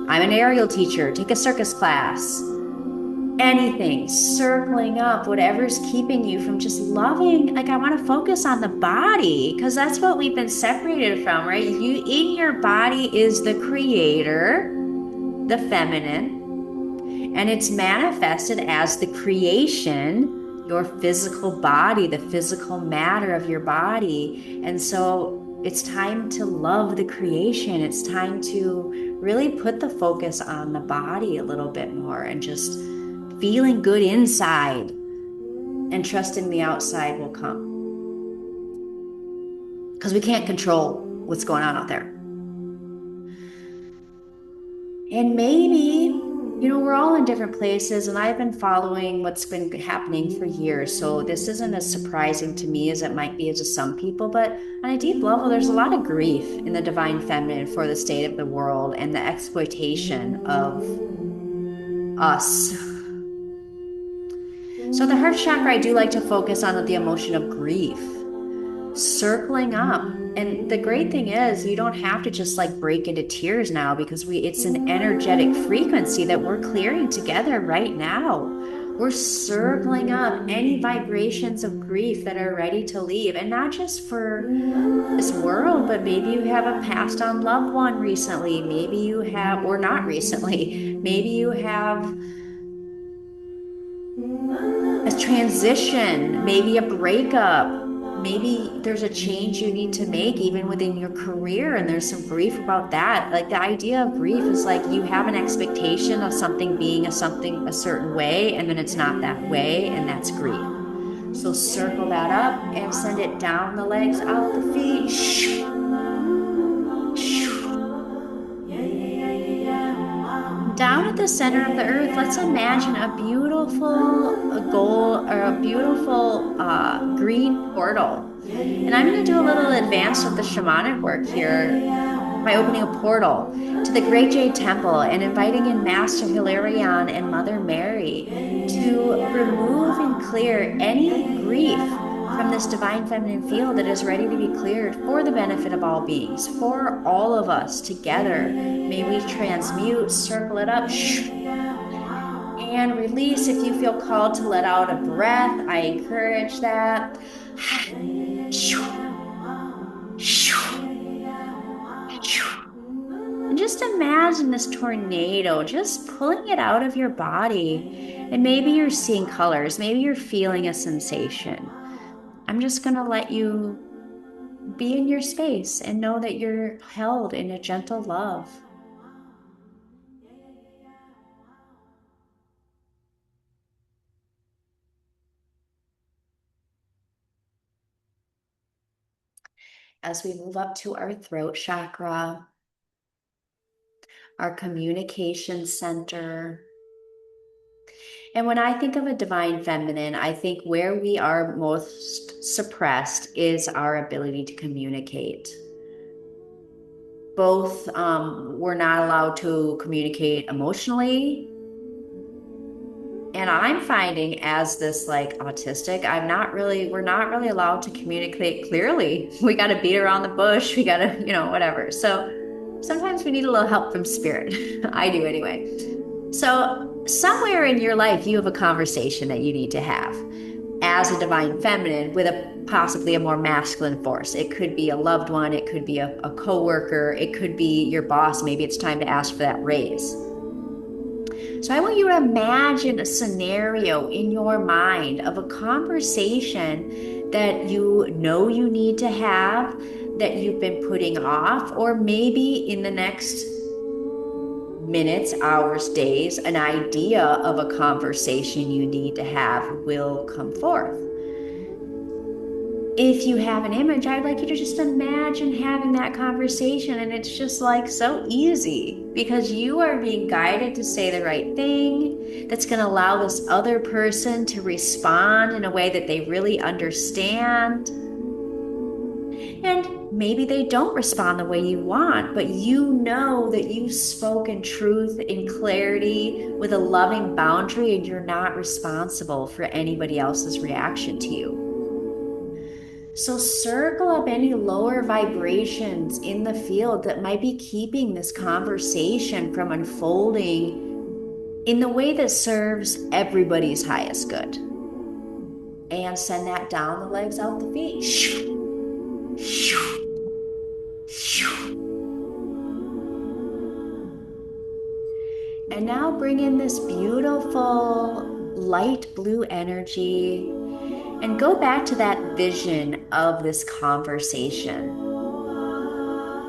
I'm an aerial teacher, take a circus class. Anything, circling up, whatever's keeping you from just loving. Like, I want to focus on the body, because that's what we've been separated from, right? You, in your body is the creator, the feminine, and it's manifested as the creation, your physical body, the physical matter of your body. And so It's time to love the creation. It's time to really put the focus on the body a little bit more and just feeling good inside and trusting the outside will come. Because we can't control what's going on out there. And maybe, we're all in different places, and I've been following what's been happening for years. So this isn't as surprising to me as it might be to some people. But on a deep level, there's a lot of grief in the divine feminine for the state of the world and the exploitation of us. So the heart chakra, I do like to focus on the emotion of grief, circling up. And the great thing is you don't have to just like break into tears now, because it's an energetic frequency that we're clearing together right now. We're circling up any vibrations of grief that are ready to leave, and not just for this world, but maybe you have a passed on loved one recently, maybe you have, or not recently, maybe you have a transition, maybe a breakup. Maybe there's a change you need to make even within your career, and there's some grief about that. Like, the idea of grief is like you have an expectation of something being a certain way, and then it's not that way, and that's grief. So circle that up and send it down the legs, out the feet. Down at the center of the earth, let's imagine a beautiful green portal. And I'm going to do a little advanced with the shamanic work here by opening a portal to the Great Jade Temple and inviting in Master Hilarion and Mother Mary to remove and clear any grief from this divine feminine field that is ready to be cleared for the benefit of all beings, for all of us together. May we transmute, circle it up, and release. If you feel called to let out a breath, I encourage that. And just imagine this tornado just pulling it out of your body. And maybe you're seeing colors, maybe you're feeling a sensation. I'm just going to let you be in your space and know that you're held in a gentle love. As we move up to our throat chakra, our communication center. And when I think of a divine feminine, I think where we are most suppressed is our ability to communicate. Both, we're not allowed to communicate emotionally. And I'm finding as this like autistic, we're not really allowed to communicate clearly. We got to beat around the bush. We got to, whatever. So sometimes we need a little help from spirit. I do anyway. So somewhere in your life, you have a conversation that you need to have as a divine feminine with possibly a more masculine force. It could be a loved one. It could be a coworker. It could be your boss. Maybe it's time to ask for that raise. So I want you to imagine a scenario in your mind of a conversation that you know you need to have, that you've been putting off, or maybe in the next minutes, hours, days, an idea of a conversation you need to have will come forth. If you have an image, I'd like you to just imagine having that conversation, and it's just like so easy because you are being guided to say the right thing that's going to allow this other person to respond in a way that they really understand. And maybe they don't respond the way you want, but you know that you've spoken truth in clarity with a loving boundary, and you're not responsible for anybody else's reaction to you. So circle up any lower vibrations in the field that might be keeping this conversation from unfolding in the way that serves everybody's highest good. And send that down the legs, out the feet. And now bring in this beautiful light blue energy and go back to that vision of this conversation.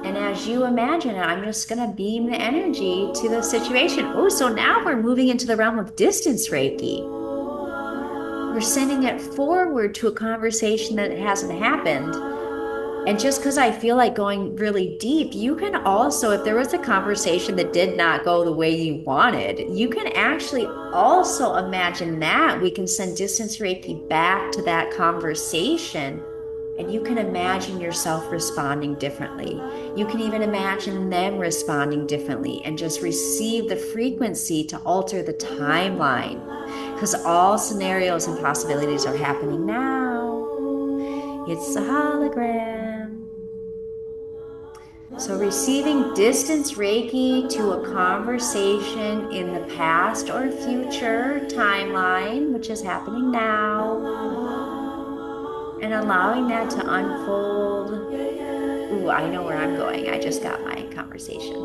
And as you imagine it, I'm just going to beam the energy to the situation. Oh, so now we're moving into the realm of distance Reiki. We're sending it forward to a conversation that hasn't happened. And just because I feel like going really deep, you can also, if there was a conversation that did not go the way you wanted, you can actually also imagine that we can send distance Reiki back to that conversation. And you can imagine yourself responding differently. You can even imagine them responding differently and just receive the frequency to alter the timeline. Because all scenarios and possibilities are happening now. It's a hologram. So receiving distance Reiki to a conversation in the past or future timeline, which is happening now, and allowing that to unfold. Ooh, I know where I'm going. I just got my conversation.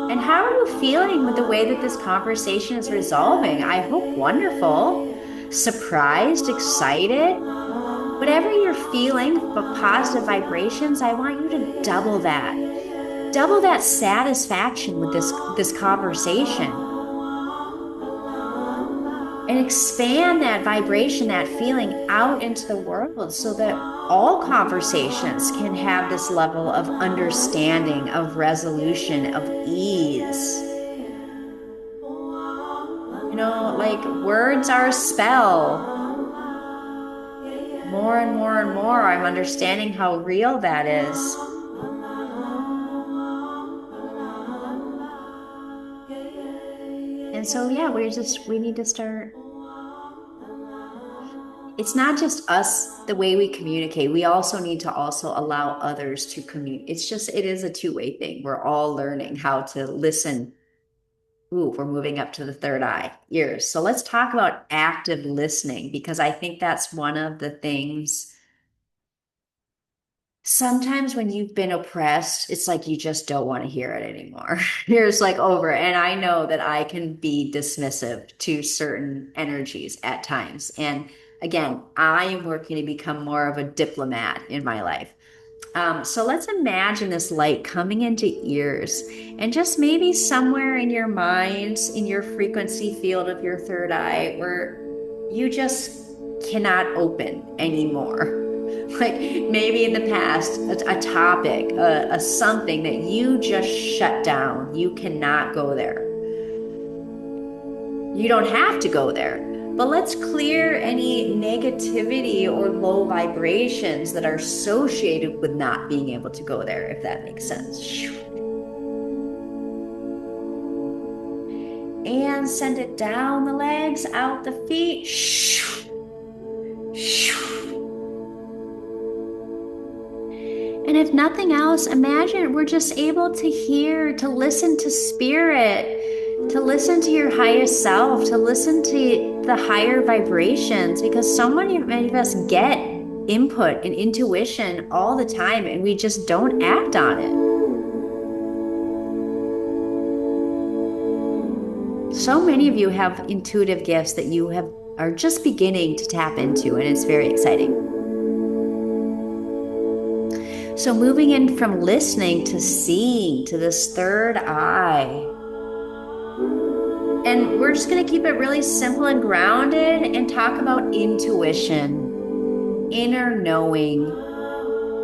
And how are you feeling with the way that this conversation is resolving? I hope wonderful, surprised, excited. Whatever you're feeling, but positive vibrations, I want you to double that. Double that satisfaction with this conversation. And expand that vibration, that feeling out into the world so that all conversations can have this level of understanding, of resolution, of ease. You know, like words are a spell. More and more and more, I'm understanding how real that is. And so, yeah, we need to start. It's not just us, the way we communicate. We also need to also allow others to communicate. It is a two-way thing. We're all learning how to listen. Ooh, we're moving up to the third eye, ears. So let's talk about active listening, because I think that's one of the things. Sometimes when you've been oppressed, it's like you just don't want to hear it anymore. You're just like over it. And I know that I can be dismissive to certain energies at times. And again, I am working to become more of a diplomat in my life. So let's imagine this light coming into ears, and just maybe somewhere in your mind, in your frequency field of your third eye, where you just cannot open anymore. Like maybe in the past, a topic, a something that you just shut down. You cannot go there. You don't have to go there. But let's clear any negativity or low vibrations that are associated with not being able to go there, if that makes sense. And send it down the legs, out the feet. And if nothing else, imagine we're just able to hear, to listen to spirit, to listen to your highest self, to listen to the higher vibrations, because so many of us get input and intuition all the time and we just don't act on it. So many of you have intuitive gifts that you are just beginning to tap into, and it's very exciting. So moving in from listening to seeing, to this third eye. And we're just going to keep it really simple and grounded and talk about intuition, inner knowing.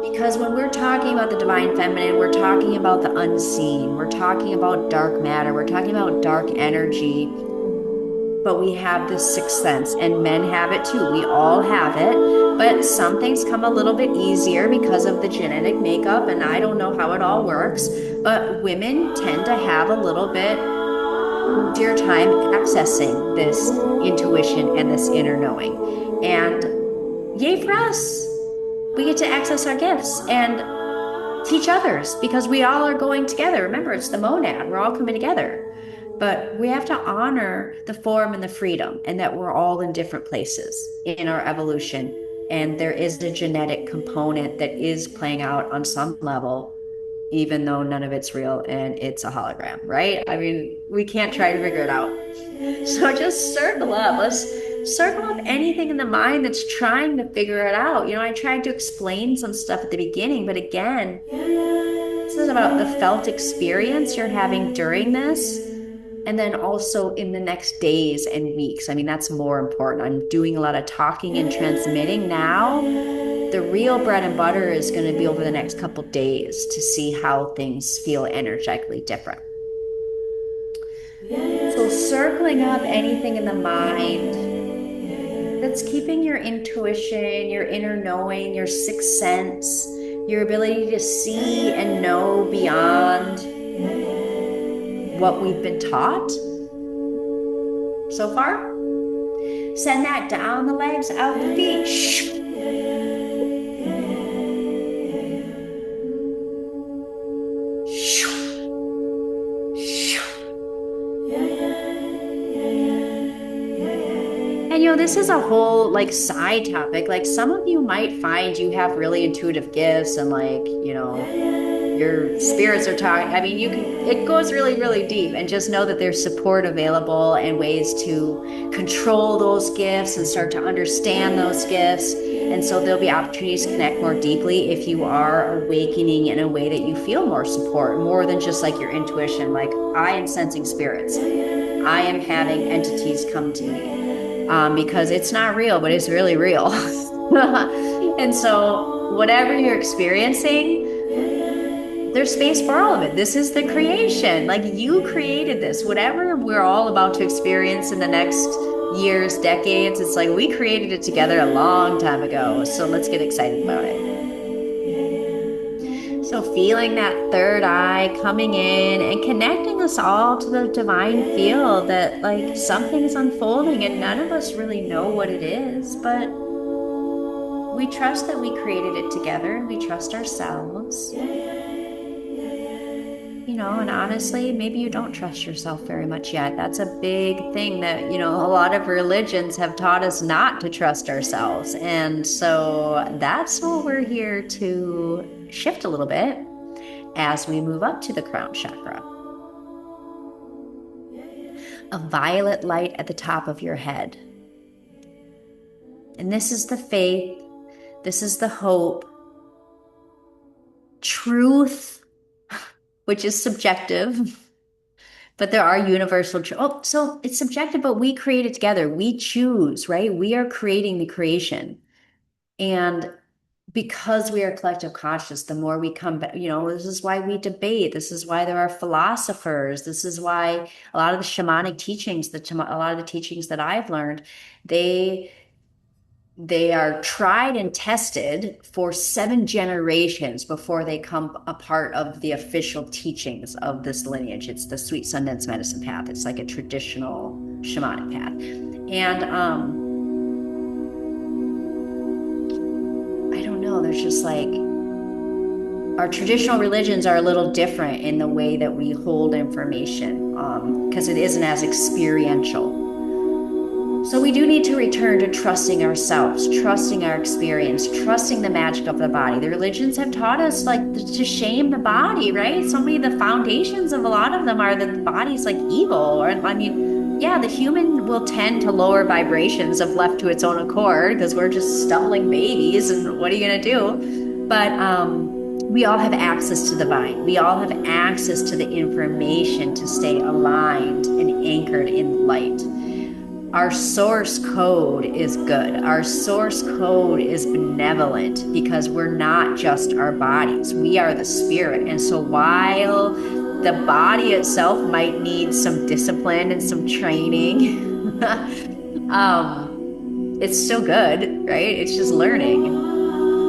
Because when we're talking about the divine feminine, we're talking about the unseen. We're talking about dark matter. We're talking about dark energy. But we have this sixth sense, and men have it too. We all have it, but some things come a little bit easier because of the genetic makeup, and I don't know how it all works, but women tend to have a little bit easier time accessing this intuition and this inner knowing. And yay for us. We get to access our gifts and teach others, because we all are going together. Remember, it's the monad. We're all coming together. But we have to honor the form and the freedom, and that we're all in different places in our evolution. And there is a genetic component that is playing out on some level even though none of it's real and it's a hologram, right? I mean, we can't try to figure it out. So just circle up. Let's circle up anything in the mind that's trying to figure it out. I tried to explain some stuff at the beginning, but again, this is about the felt experience you're having during this, and then also in the next days and weeks. I mean, that's more important. I'm doing a lot of talking and transmitting now. The real bread and butter is going to be over the next couple days to see how things feel energetically different. So circling up anything in the mind that's keeping your intuition, your inner knowing, your sixth sense, your ability to see and know beyond what we've been taught so far. Send that down the legs, out the feet. And this is a whole side topic. Some of you might find you have really intuitive gifts and your spirits are talking. I mean, it goes really, really deep, and just know that there's support available and ways to control those gifts and start to understand those gifts. And so there'll be opportunities to connect more deeply if you are awakening in a way that you feel more support, more than just your intuition. I am sensing spirits. I am having entities come to me. Because it's not real, but it's really real. And so whatever you're experiencing, there's space for all of it. This is the creation. You created this. Whatever we're all about to experience in the next years, decades, it's we created it together a long time ago. So let's get excited about it. So feeling that third eye coming in and connecting us all to the divine field that something's unfolding and none of us really know what it is, but we trust that we created it together and we trust ourselves. And honestly, maybe you don't trust yourself very much yet. That's a big thing that, a lot of religions have taught us not to trust ourselves. And so that's what we're here to shift a little bit as we move up to the crown chakra. A violet light at the top of your head. And this is the faith. This is the hope. Truth, which is subjective, but there are universal truths. So it's subjective, but we create it together. We choose, right? We are creating the creation. And because we are collective conscious, the more we come back, this is why we debate. This is why there are philosophers. This is why a lot of the shamanic teachings, a lot of the teachings that I've learned, they are tried and tested for 7 generations before they come a part of the official teachings of this lineage. It's the sweet Sundance medicine path. It's like a traditional shamanic path. And I don't know, there's just our traditional religions are a little different in the way that we hold information because it isn't as experiential. So we do need to return to trusting ourselves, trusting our experience, trusting the magic of the body. The religions have taught us to shame the body, right? So many of the foundations of a lot of them are that the body's evil. The human will tend to lower vibrations if left to its own accord because we're just stumbling babies and what are you gonna do? But we all have access to the divine. We all have access to the information to stay aligned and anchored in light. Our source code is good. Our source code is benevolent because we're not just our bodies. We are the spirit. And so while the body itself might need some discipline and some training, it's still good, right? It's just learning.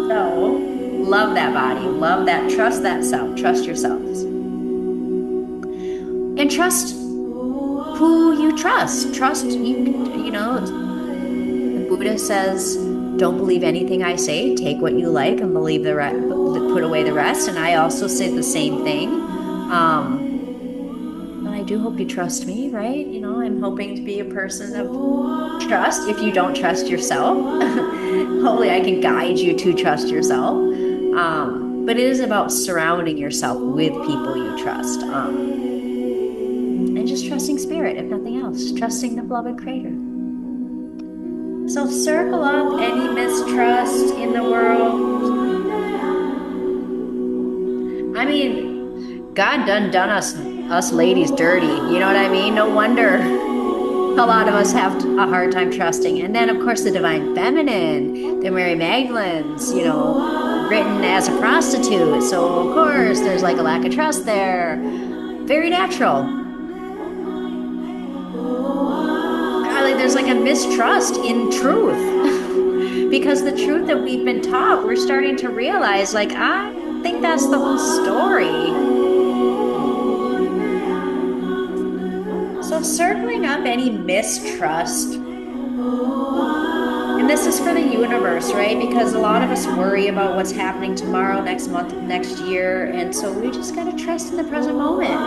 So love that body. Love that. Trust that self. Trust yourselves. And trust who you trust. Trust, the Buddha says, don't believe anything I say. Take what you like and believe the rest, put away the rest. And I also say the same thing. And I do hope you trust me, right? I'm hoping to be a person of trust. If you don't trust yourself, hopefully I can guide you to trust yourself. But it is about surrounding yourself with people you trust. And just trusting spirit, if nothing else, trusting the beloved creator. So circle up any mistrust in the world. I mean, God done us ladies dirty. You know what I mean? No wonder a lot of us have a hard time trusting. And then, of course, the divine feminine, the Mary Magdalene's, you know, written as a prostitute. So, of course, there's like a lack of trust there. Very natural. There's like a mistrust in truth. Because the truth that we've been taught, we're starting to realize, like, I think that's the whole story. So circling up any mistrust, and this is for the universe, right? Because a lot of us worry about what's happening tomorrow, next month, next year, and so we just gotta trust in the present moment.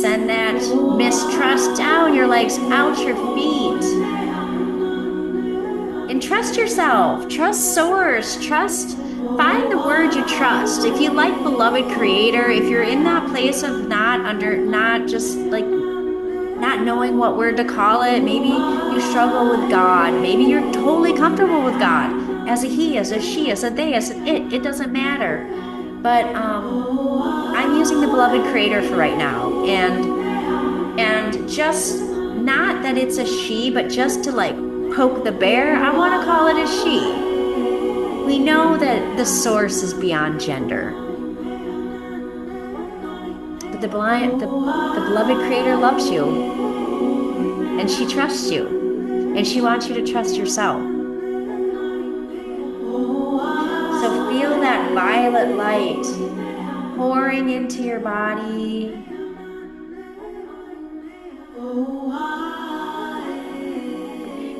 Send that mistrust down your legs, out your feet. And trust yourself, trust source, find the word you trust. If you like beloved creator, if you're in that place of not knowing what word to call it, maybe you struggle with God, maybe you're totally comfortable with God, as a he, as a she, as a they, as an it doesn't matter. But I'm using the beloved creator for right now, and just not that it's a she, but just to like poke the bear, I want to call it a she. We know that the source is beyond gender, but the beloved creator loves you, and she trusts you, and she wants you to trust yourself. So feel that violet light pouring into your body.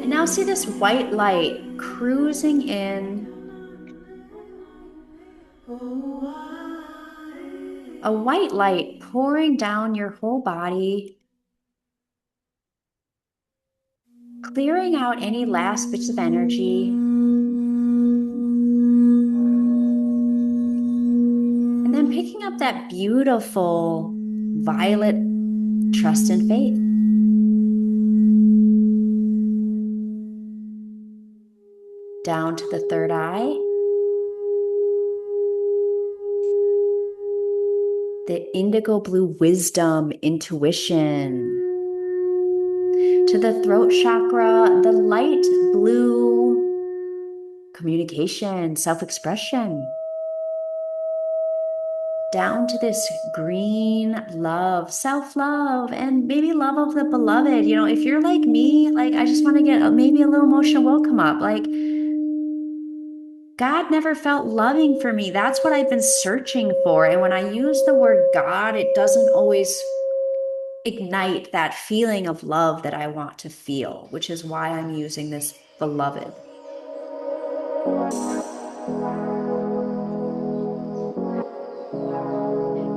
And now see this white light cruising in. A white light pouring down your whole body, clearing out any last bits of energy. And then picking up that beautiful violet trust and faith. Down to the third eye. The indigo blue wisdom, intuition. To the throat chakra, the light blue communication, self-expression. Down to this green love, self-love, and maybe love of the beloved. You know, if you're like me, like I just want to get maybe a little emotion will come up. Like, God never felt loving for me. That's what I've been searching for. And when I use the word God, it doesn't always ignite that feeling of love that I want to feel, which is why I'm using this beloved.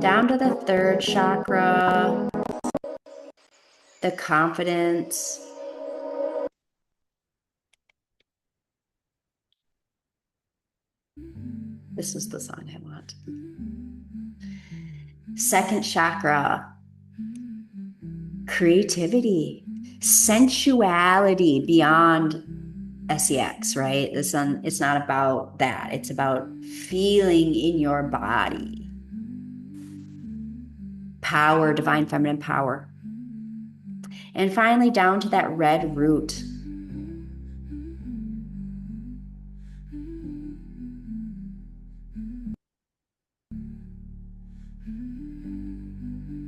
Down to the third chakra, the confidence. This is the song I want. Second chakra, creativity, sensuality beyond sex, right? It's not about that. It's about feeling in your body. Power, divine feminine power. And finally, down to that red root.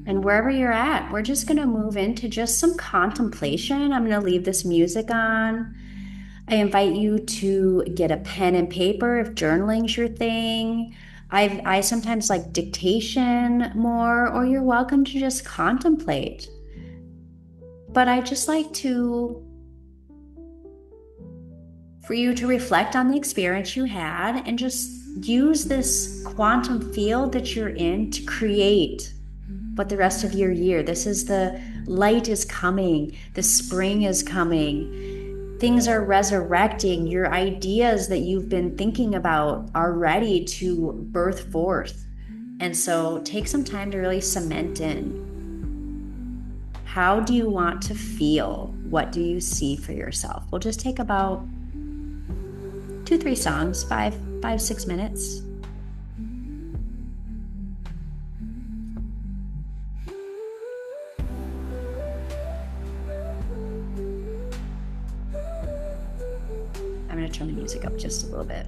And wherever you're at, we're just going to move into just some contemplation. I'm going to leave this music on. I invite you to get a pen and paper if journaling's your thing. I sometimes like dictation more, or you're welcome to just contemplate. But I just like for you to reflect on the experience you had and just use this quantum field that you're in to create what the rest of your year. This is the Light is coming. The spring is coming. Things are resurrecting. Your ideas that you've been thinking about are ready to birth forth. And so take some time to really cement in. How do you want to feel? What do you see for yourself? We'll just take about 2, 3 songs, 5, 6 minutes. I'm going to turn the music up just a little bit.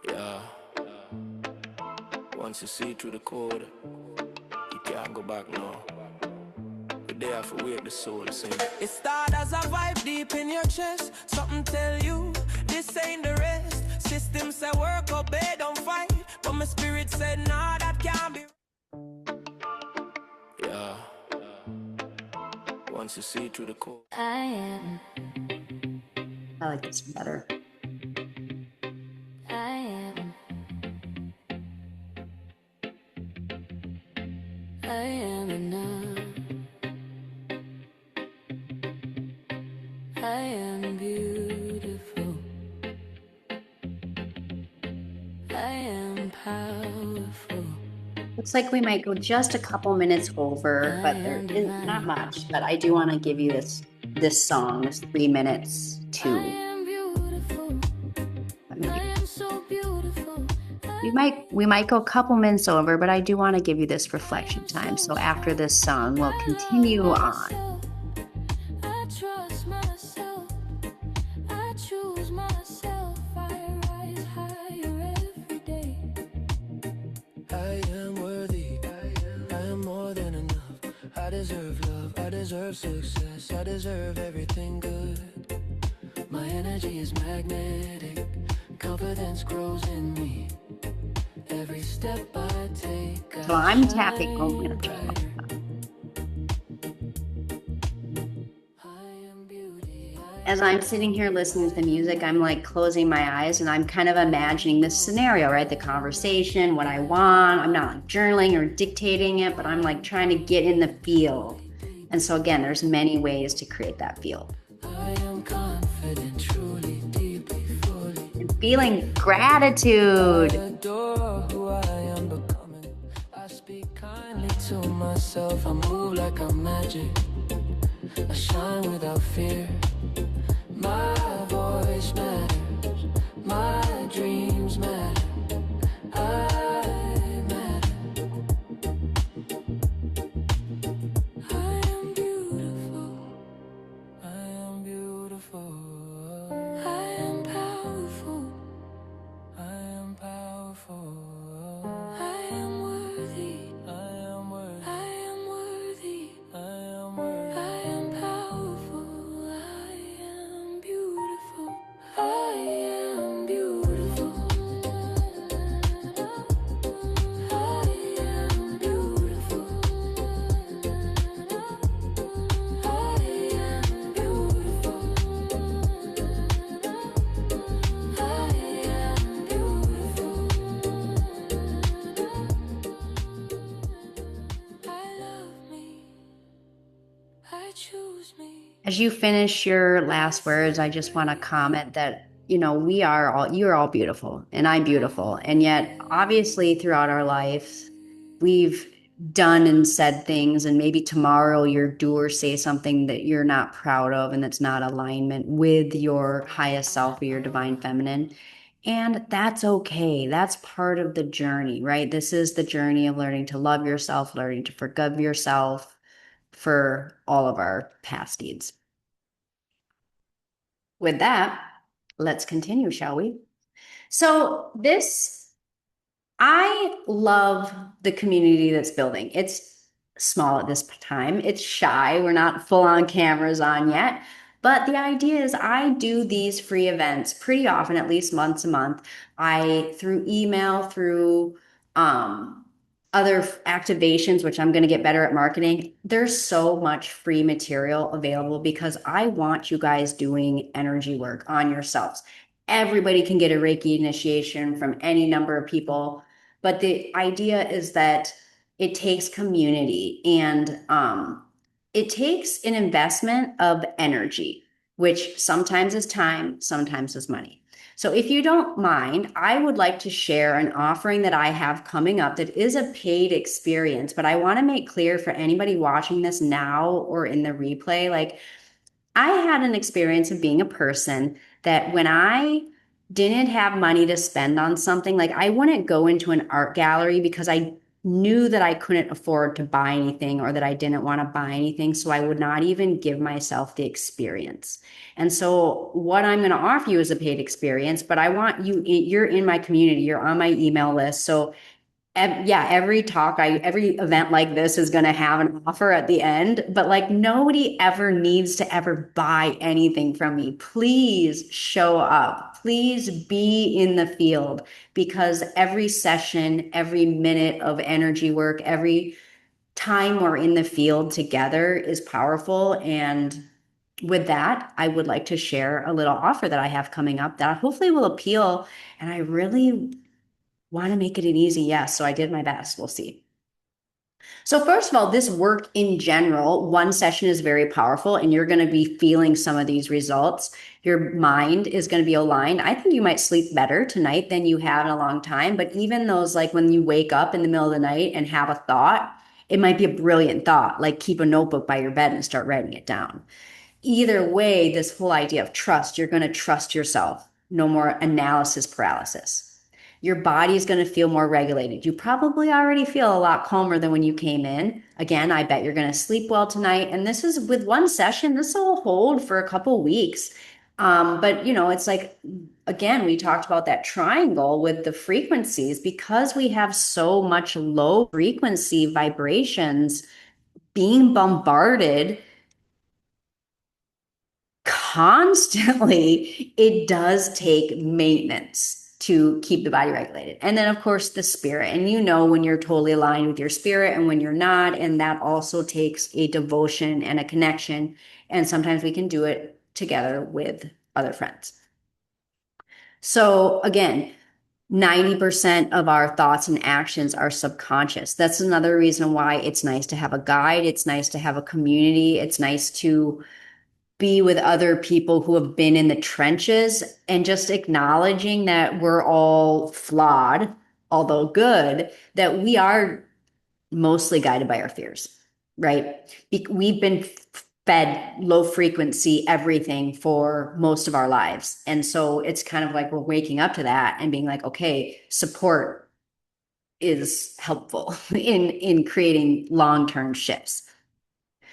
Yeah, once you see through the code, you can't go back now. But they have to wake the soul to sing. It started as a vibe deep in your chest. Something tell you this ain't the rest. System say work, obey, don't fight. But my spirit said nah, that can't be. Yeah, once you see through the code. I like this one better. I am enough. I am beautiful. I am powerful. Looks like we might go just a couple minutes over, but there is not much. But I do want to give you this song, this 3 minutes I too. am beautiful. I am so beautiful. We might go a couple minutes over, but I do want to give you this reflection time. So after this song, we'll continue on. I trust myself. I choose myself. I rise higher every day. I am worthy, I am more than enough. I deserve love, I deserve success, I deserve everything good. My energy is magnetic, confidence grows in me. Every step I take, So I'm tapping. Oh, I'm gonna turn it off. As I'm sitting here listening to the music, I'm like closing my eyes and I'm kind of imagining this scenario, right? The conversation, what I want. I'm not like journaling or dictating it, but I'm like trying to get in the field. And so again, there's many ways to create that field. I am confident, truly, deeply, fully. And feeling gratitude. I adore who I am becoming. I speak kindly to myself, I move like I'm magic. I shine without fear. My voice matters, my dreams matter, I matter. I am beautiful. I am beautiful. I am powerful. I am powerful. I am worthy. I am worthy. I am worthy. I am worthy. I am powerful. I am beautiful. I am beautiful. I am beautiful. I am beautiful. I am beautiful. I love me. I choose me. As you finish your last words, I just want to comment that, you're all beautiful and I'm beautiful. And yet, obviously, throughout our life, we've done and said things, and maybe tomorrow your do or say something that you're not proud of and that's not alignment with your highest self or your divine feminine. And that's okay. That's part of the journey, right? This is the journey of learning to love yourself, learning to forgive yourself for all of our past deeds. with that, let's continue, shall we? So I love the community that's building. It's small at this time. It's shy. We're not full on cameras on yet. But the idea is I do these free events pretty often, at least once a month. Through email, through other activations, which I'm going to get better at marketing. There's so much free material available because I want you guys doing energy work on yourselves. Everybody can get a Reiki initiation from any number of people, but the idea is that it takes community and it takes an investment of energy, which sometimes is time, sometimes is money. So if you don't mind, I would like to share an offering that I have coming up that is a paid experience, but I want to make clear for anybody watching this now or in the replay, like I had an experience of being a person that when I didn't have money to spend on something, like I wouldn't go into an art gallery because I knew that I couldn't afford to buy anything or that I didn't want to buy anything. So I would not even give myself the experience. And so what I'm going to offer you is a paid experience, but I want you, you're in my community, you're on my email list. So yeah, every event like this is going to have an offer at the end, but like nobody ever needs to ever buy anything from me. Please show up. Please be in the field because every session, every minute of energy work, every time we're in the field together is powerful. And with that, I would like to share a little offer that I have coming up that hopefully will appeal. And I really want to make it an easy yes. So I did my best. We'll see. So first of all, this work in general, one session is very powerful and you're going to be feeling some of these results. Your mind is going to be aligned. I think you might sleep better tonight than you have in a long time. But even those, like when you wake up in the middle of the night and have a thought, it might be a brilliant thought, like keep a notebook by your bed and start writing it down. Either way, this whole idea of trust, you're going to trust yourself. No more analysis paralysis. Your body is going to feel more regulated. You probably already feel a lot calmer than when you came in. Again, I bet you're going to sleep well tonight. And this is with one session, this will hold for a couple weeks. But you know, it's like, again, we talked about that triangle with the frequencies because we have so much low frequency vibrations being bombarded constantly, it does take maintenance to keep the body regulated. And then, of course, the spirit. And you know when you're totally aligned with your spirit and when you're not. And that also takes a devotion and a connection. And sometimes we can do it together with other friends. So, again, 90% of our thoughts and actions are subconscious. That's another reason why it's nice to have a guide. It's nice to have a community. It's nice to be with other people who have been in the trenches and just acknowledging that we're all flawed, although good, that we are mostly guided by our fears, right? We've been fed low frequency everything for most of our lives. And so it's kind of like we're waking up to that and being like, okay, support is helpful in creating long-term shifts.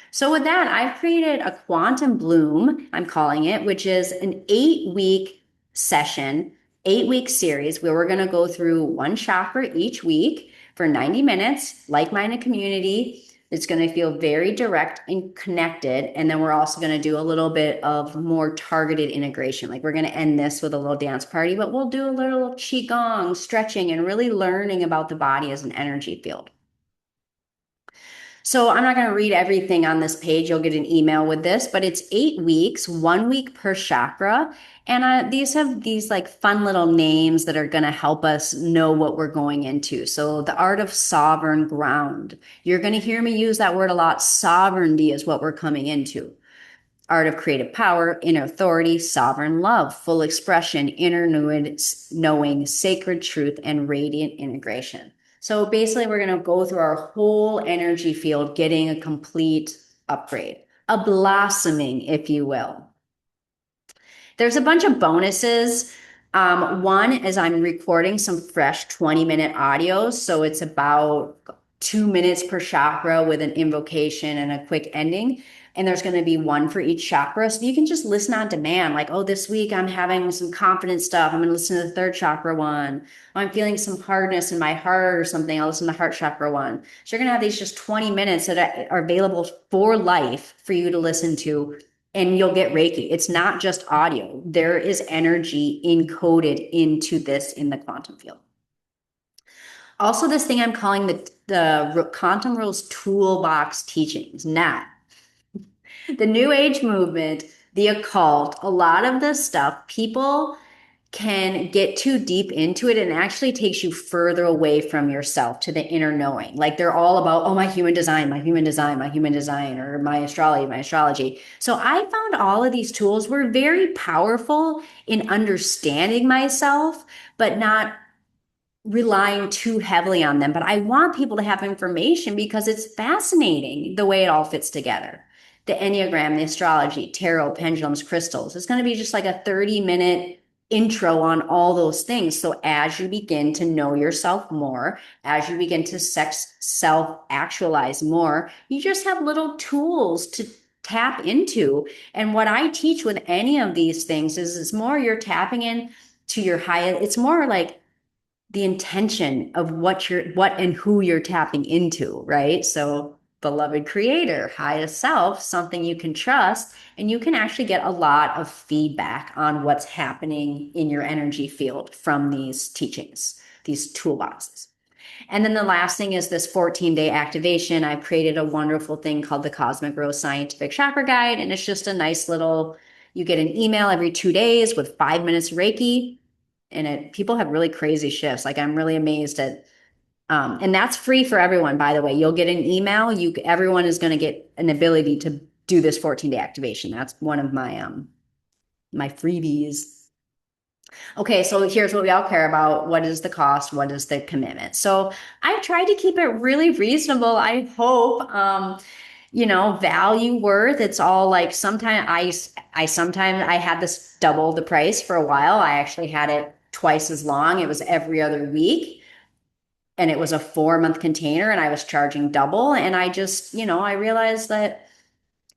So with that, I've created a Quantum Bloom, I'm calling it, which is an 8-week session, 8-week series where we're going to go through one chakra each week for 90 minutes, like-minded community. It's going to feel very direct and connected. And then we're also going to do a little bit of more targeted integration. Like we're going to end this with a little dance party, but we'll do a little qigong, stretching, and really learning about the body as an energy field. So I'm not going to read everything on this page. You'll get an email with this, but it's 8 weeks, 1 week per chakra. And these have these like fun little names that are going to help us know what we're going into. So the art of sovereign ground. You're going to hear me use that word a lot. Sovereignty is what we're coming into. Art of creative power, inner authority, sovereign love, full expression, inner knowing, sacred truth, and radiant integration. So basically, we're going to go through our whole energy field, getting a complete upgrade, a blossoming, if you will. There's a bunch of bonuses. One is I'm recording some fresh 20-minute audios. So it's about 2 minutes per chakra with an invocation and a quick ending. And there's going to be one for each chakra. So you can just listen on demand. Like, oh, this week I'm having some confidence stuff. I'm going to listen to the third chakra one. I'm feeling some hardness in my heart or something. I'll listen to the heart chakra one. So you're going to have these just 20 minutes that are available for life for you to listen to. And you'll get Reiki. It's not just audio. There is energy encoded into this in the quantum field. Also, this thing I'm calling the Quantum Rules Toolbox Teachings, NAT. The New Age movement, the occult, a lot of this stuff, people can get too deep into it and it actually takes you further away from yourself to the inner knowing. Like they're all about, oh, my human design, my human design, my human design, or my astrology, my astrology. So I found all of these tools were very powerful in understanding myself, but not relying too heavily on them. But I want people to have information because it's fascinating the way it all fits together. The Enneagram, the astrology, tarot, pendulums, crystals. It's going to be just like a 30-minute intro on all those things. So as you begin to know yourself more, as you begin to self-actualize more, you just have little tools to tap into. And what I teach with any of these things is it's more you're tapping in to your highest, it's more like the intention of what and who you're tapping into, right? So beloved creator, highest self, something you can trust, and you can actually get a lot of feedback on what's happening in your energy field from these teachings, these toolboxes. And then the last thing is this 14-day activation. I've created a wonderful thing called the Cosmic Rose Scientific Chakra Guide, and it's just a nice little, you get an email every 2 days with 5 minutes Reiki. And people have really crazy shifts. Like I'm really amazed at, and that's free for everyone, by the way. You'll get an email. Everyone is going to get an ability to do this 14-day activation. That's one of my freebies. Okay, so here's what we all care about. What is the cost? What is the commitment? So I've tried to keep it really reasonable. I hope, value worth. It's all like sometimes I had this double the price for a while. I actually had it twice as long. It was every other week. And it was a 4-month container and I was charging double. And I just, I realized that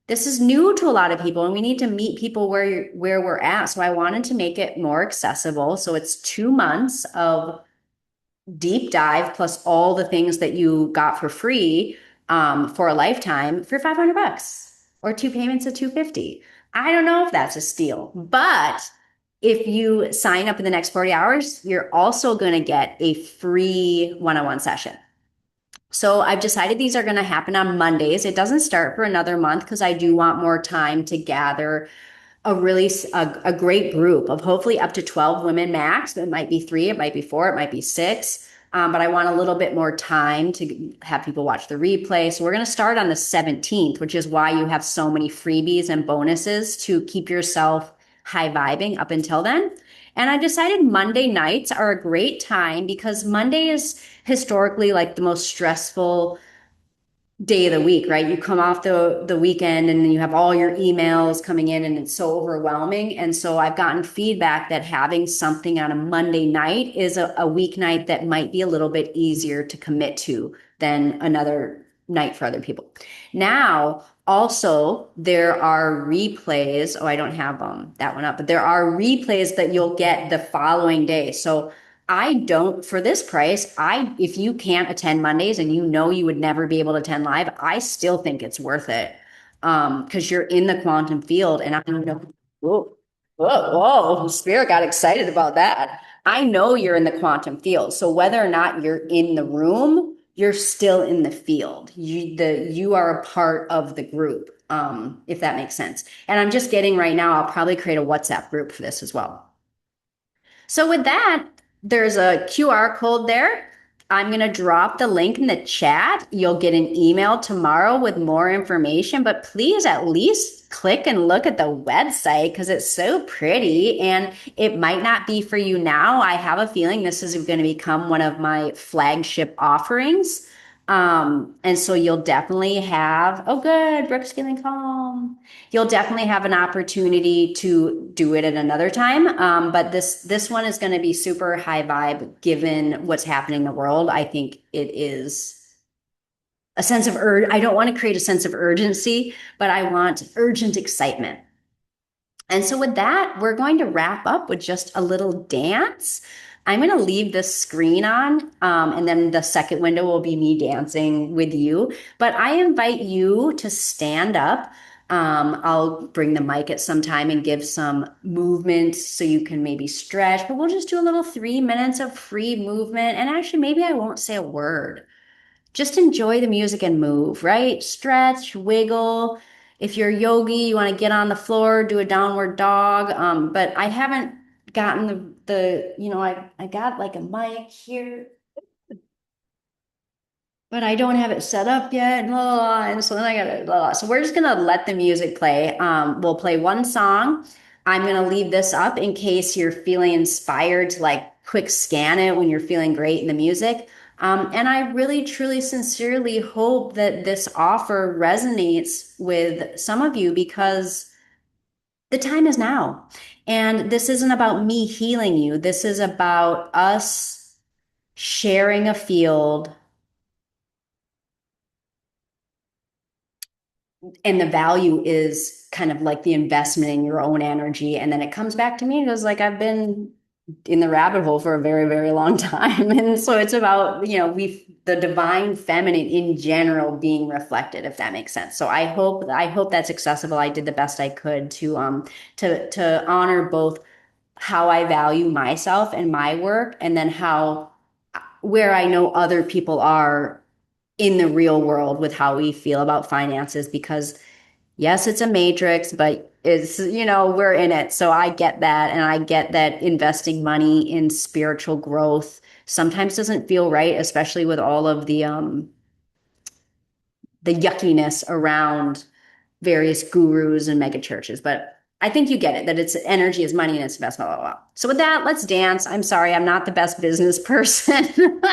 this is new to a lot of people and we need to meet people where we're at. So I wanted to make it more accessible. So it's 2 months of deep dive plus all the things that you got for free for a lifetime for $500 or 2 payments of $250. I don't know if that's a steal, but if you sign up in the next 40 hours, you're also going to get a free one-on-one session. So I've decided these are going to happen on Mondays. It doesn't start for another month because I do want more time to gather a great group of hopefully up to 12 women max. It might be 3, it might be 4, it might be 6. But I want a little bit more time to have people watch the replay. So we're going to start on the 17th, which is why you have so many freebies and bonuses to keep yourself high vibing up until then. And I decided Monday nights are a great time because Monday is historically like the most stressful day of the week, right? You come off the weekend and then you have all your emails coming in and it's so overwhelming. And so I've gotten feedback that having something on a Monday night is a weeknight that might be a little bit easier to commit to than another night for other people. Now, also, there are replays. Oh, I don't have that one up, but there are replays that you'll get the following day. So I don't, for this price, if you can't attend Mondays and you would never be able to attend live, I still think it's worth it. Because you're in the quantum field and I know, whoa, Spirit got excited about that. I know you're in the quantum field. So whether or not you're in the room, you're still in the field. You are a part of the group, if that makes sense. And I'm just getting right now, I'll probably create a WhatsApp group for this as well. So with that, there's a QR code there. I'm going to drop the link in the chat. You'll get an email tomorrow with more information, but please at least click and look at the website because it's so pretty and it might not be for you now. I have a feeling this is going to become one of my flagship offerings. And so you'll definitely have, oh good, Brooke's feeling calm. You'll definitely have an opportunity to do it at another time. But this one is going to be super high vibe given what's happening in the world. I think it is a sense of I don't want to create a sense of urgency, but I want urgent excitement. And so with that, we're going to wrap up with just a little dance. I'm going to leave the screen on, and then the second window will be me dancing with you. But I invite you to stand up. I'll bring the mic at some time and give some movement so you can maybe stretch, but we'll just do a little 3 minutes of free movement. And actually, maybe I won't say a word. Just enjoy the music and move, right? Stretch, wiggle. If you're a yogi, you want to get on the floor, do a downward dog. But I haven't gotten I got like a mic here, but I don't have it set up yet. And so then I got it. So we're just gonna let the music play. We'll play one song. I'm gonna leave this up in case you're feeling inspired to like quick scan it when you're feeling great in the music. And I really, truly, sincerely hope that this offer resonates with some of you because the time is now. And this isn't about me healing you. This is about us sharing a field. And the value is kind of like the investment in your own energy. And then it comes back to me because like I've been in the rabbit hole for a very, very long time. And so it's about, the divine feminine in general being reflected, if that makes sense. So I hope that's accessible. I did the best I could to honor both how I value myself and my work, and then where I know other people are in the real world with how we feel about finances, because yes, it's a matrix, but we're in it. So I get that. And I get that investing money in spiritual growth sometimes doesn't feel right, especially with all of the yuckiness around various gurus and mega churches. But I think you get it, that it's energy is money and it's investment, blah, blah, blah. So with that, let's dance. I'm sorry, I'm not the best business person. And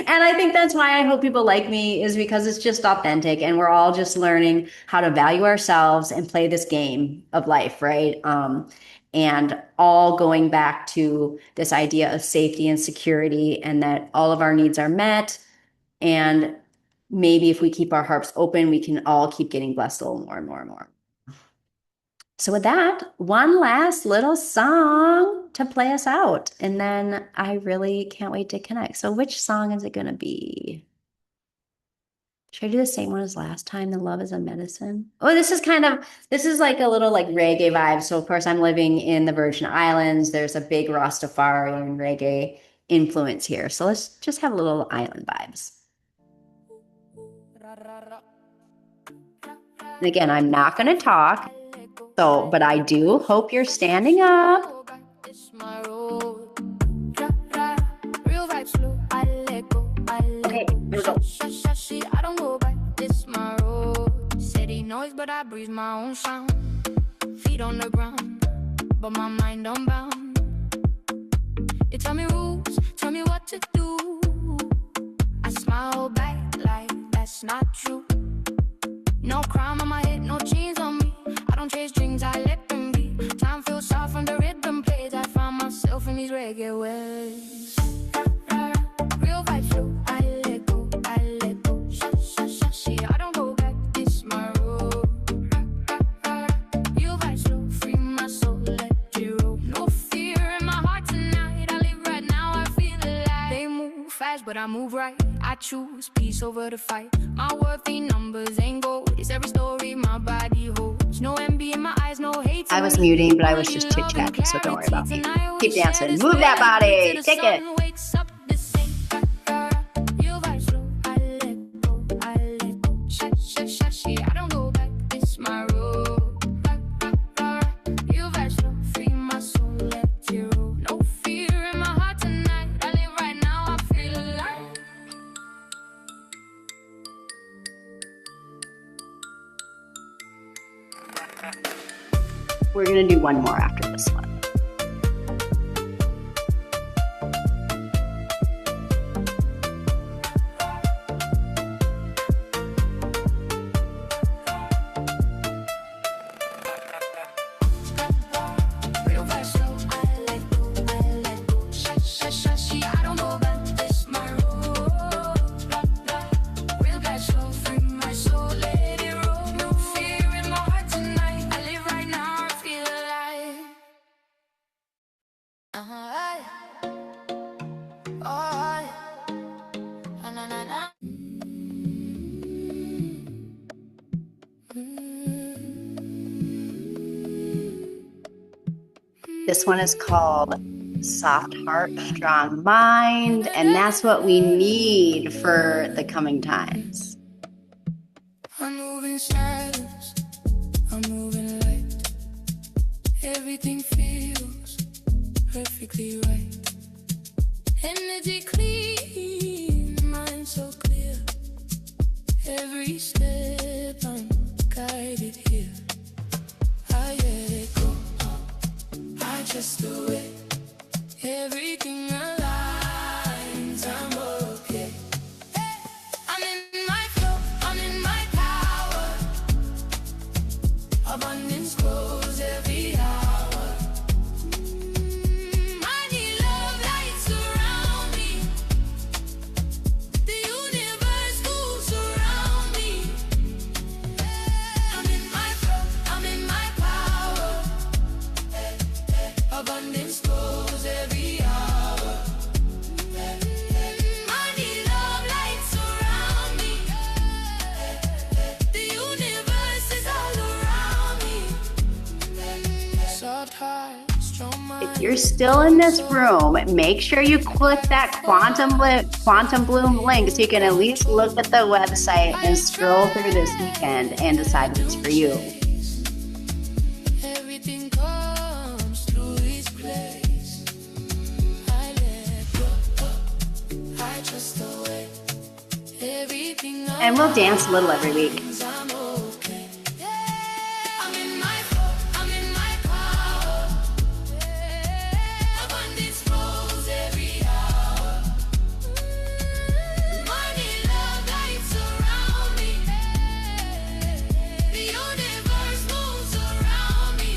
I think that's why I hope people like me, is because it's just authentic and we're all just learning how to value ourselves and play this game of life, right? And all going back to this idea of safety and security, and that all of our needs are met. And maybe if we keep our hearts open, we can all keep getting blessed a little more and more and more. So with that, one last little song to play us out. And then I really can't wait to connect. So which song is it going to be? Should I do the same one as last time? The Love is a Medicine. Oh, this is like a little like reggae vibe. So of course I'm living in the Virgin Islands. There's a big Rastafarian reggae influence here. So let's just have a little island vibes. And again, I'm not going to talk. So, but I do hope you're standing up. Okay, here we go. I don't go back, this my road. City noise, but I breathe my own sound. Feet on the ground, but my mind unbound. You tell me rules, tell me what to do. I smile back like that's not true. No crime on my head, no chains on me. I don't chase dreams, I let them be. Time feels soft from the rhythm plays. I find myself in these reggae waves. Real vibe flow, I let go, I let go. See, I don't go back, this my road. Real vibe slow, free my soul, let you roll. No fear in my heart tonight. I live right now, I feel alive. They move fast, but I move right. I choose peace over the fight. My worthy numbers ain't gold. It's every story my body holds. No envy in my eyes, no hate. I was muting, but I was just chit-chatting, so don't worry about me. Keep dancing. Move that body. Take it. I don't go back, this my road. You vibe slow, free my soul, let you roll. No fear in my heart tonight. I live right now, I feel alive. We're going to do one more after this one. I don't go back, this my road. Real guys This one is called Soft Heart, Strong Mind, and that's what we need for the coming times. I'm moving silence, I'm moving light. Everything feels perfectly right. Energy clean, mind so clear. Every step I'm guided here. I let it go, I just do it. Everything aligns, I'm okay. I'm in my flow, I'm in my power. Abundance grows every hour. I need love lights around me. The universe moves around me. I'm in my flow, I'm in my power. Abundance grows every hour. I need love lights around me. The universe is all around me. Soft heart, strong If mind. you're still in this room, make sure you click that Quantum Bloom link so you can at least look at the website and scroll through this weekend and decide if it's for you. Everything comes through this place. I let go, I trust the way. Everything And we'll dance a little every week. aligns, I'm okay. I'm in my flow, I'm in my power. Abundance flows every hour. Money, love, lights around me. The universe moves around me.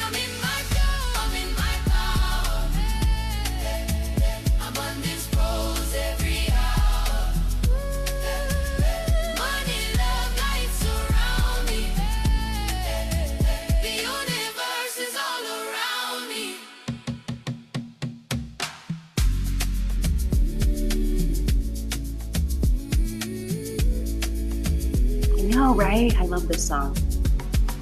I'm in my flow, I'm in my power. Abundance flows every hour. Money, love, lights around me. The universe is all around me. I know, right? I love this song.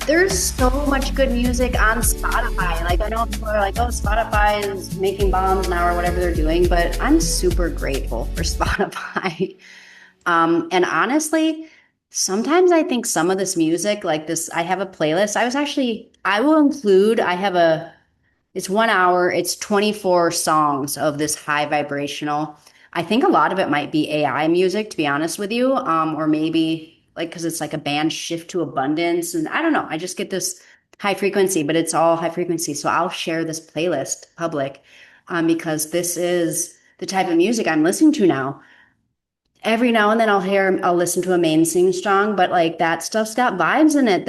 There's so much good music on Spotify. Like, I know people are like, oh, Spotify is making bombs now or whatever they're doing, but I'm super grateful for Spotify. And honestly, sometimes I think some of this music, like this, I have a playlist. I will include, it's 1 hour, it's 24 songs of this high vibrational. I think a lot of it might be AI music, to be honest with you, or maybe like because it's like a band shift to abundance. And I don't know, I just get this high frequency, but it's all high frequency. So I'll share this playlist public because this is the type of music I'm listening to now. Every now and then I'll listen to a main sing song, but like that stuff's got vibes in it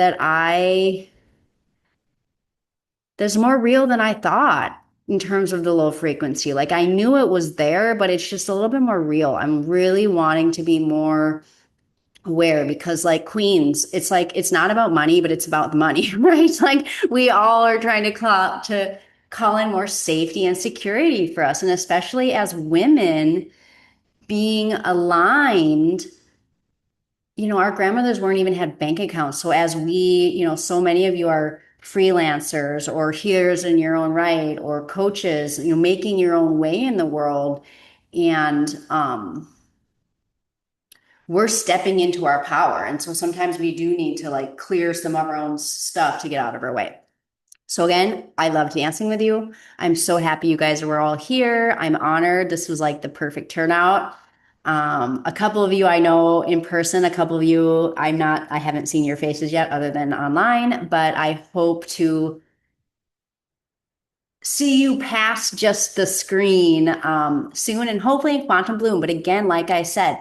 that's more real than I thought in terms of the low frequency. Like I knew it was there, but it's just a little bit more real. I'm really wanting to be more aware because like queens, it's like it's not about money, but it's about the money, right? Like we all are trying to call in more safety and security for us, and especially as women being aligned. Our grandmothers weren't even had bank accounts. So as so many of you are freelancers or healers in your own right or coaches, making your own way in the world. And we're stepping into our power. And so sometimes we do need to like clear some of our own stuff to get out of our way. So again, I love dancing with you. I'm so happy you guys were all here. I'm honored. This was like the perfect turnout. A couple of you I know in person, a couple of you I haven't seen your faces yet other than online, but I hope to see you past just the screen soon and hopefully in Quantum Bloom. But again, like I said,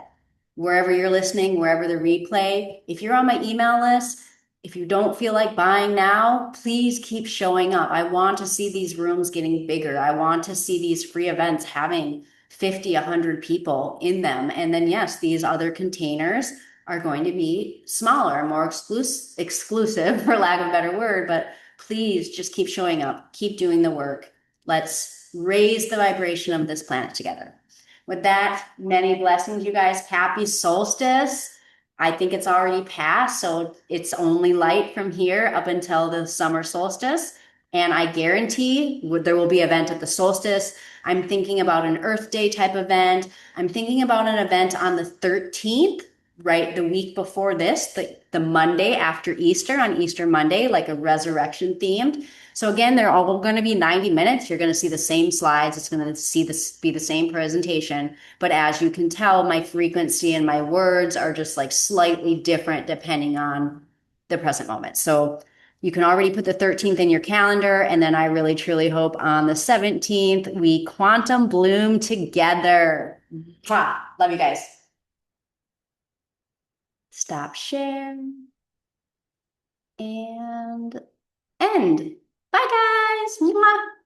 wherever you're listening, wherever the replay, if you're on my email list, if you don't feel like buying now, please keep showing up. I want to see these rooms getting bigger. I want to see these free events having 50, 100 people in them. And then, yes, these other containers are going to be smaller, more exclusive, for lack of a better word. But please just keep showing up, keep doing the work. Let's raise the vibration of this planet together. With that, many blessings, you guys. Happy solstice. I think it's already passed, so it's only light from here up until the summer solstice. And I guarantee there will be an event at the solstice. I'm thinking about an Earth Day type event. I'm thinking about an event on the 13th, right? The week before this, the Monday after Easter, on Easter Monday, like a resurrection themed. So again, they're all going to be 90 minutes. You're going to see the same slides. It's going to be the same presentation. But as you can tell, my frequency and my words are just like slightly different depending on the present moment. So you can already put the 13th in your calendar. And then I really, truly hope on the 17th, we quantum bloom together. Mwah. Love you guys. Stop share and end. Bye, guys. Mwah.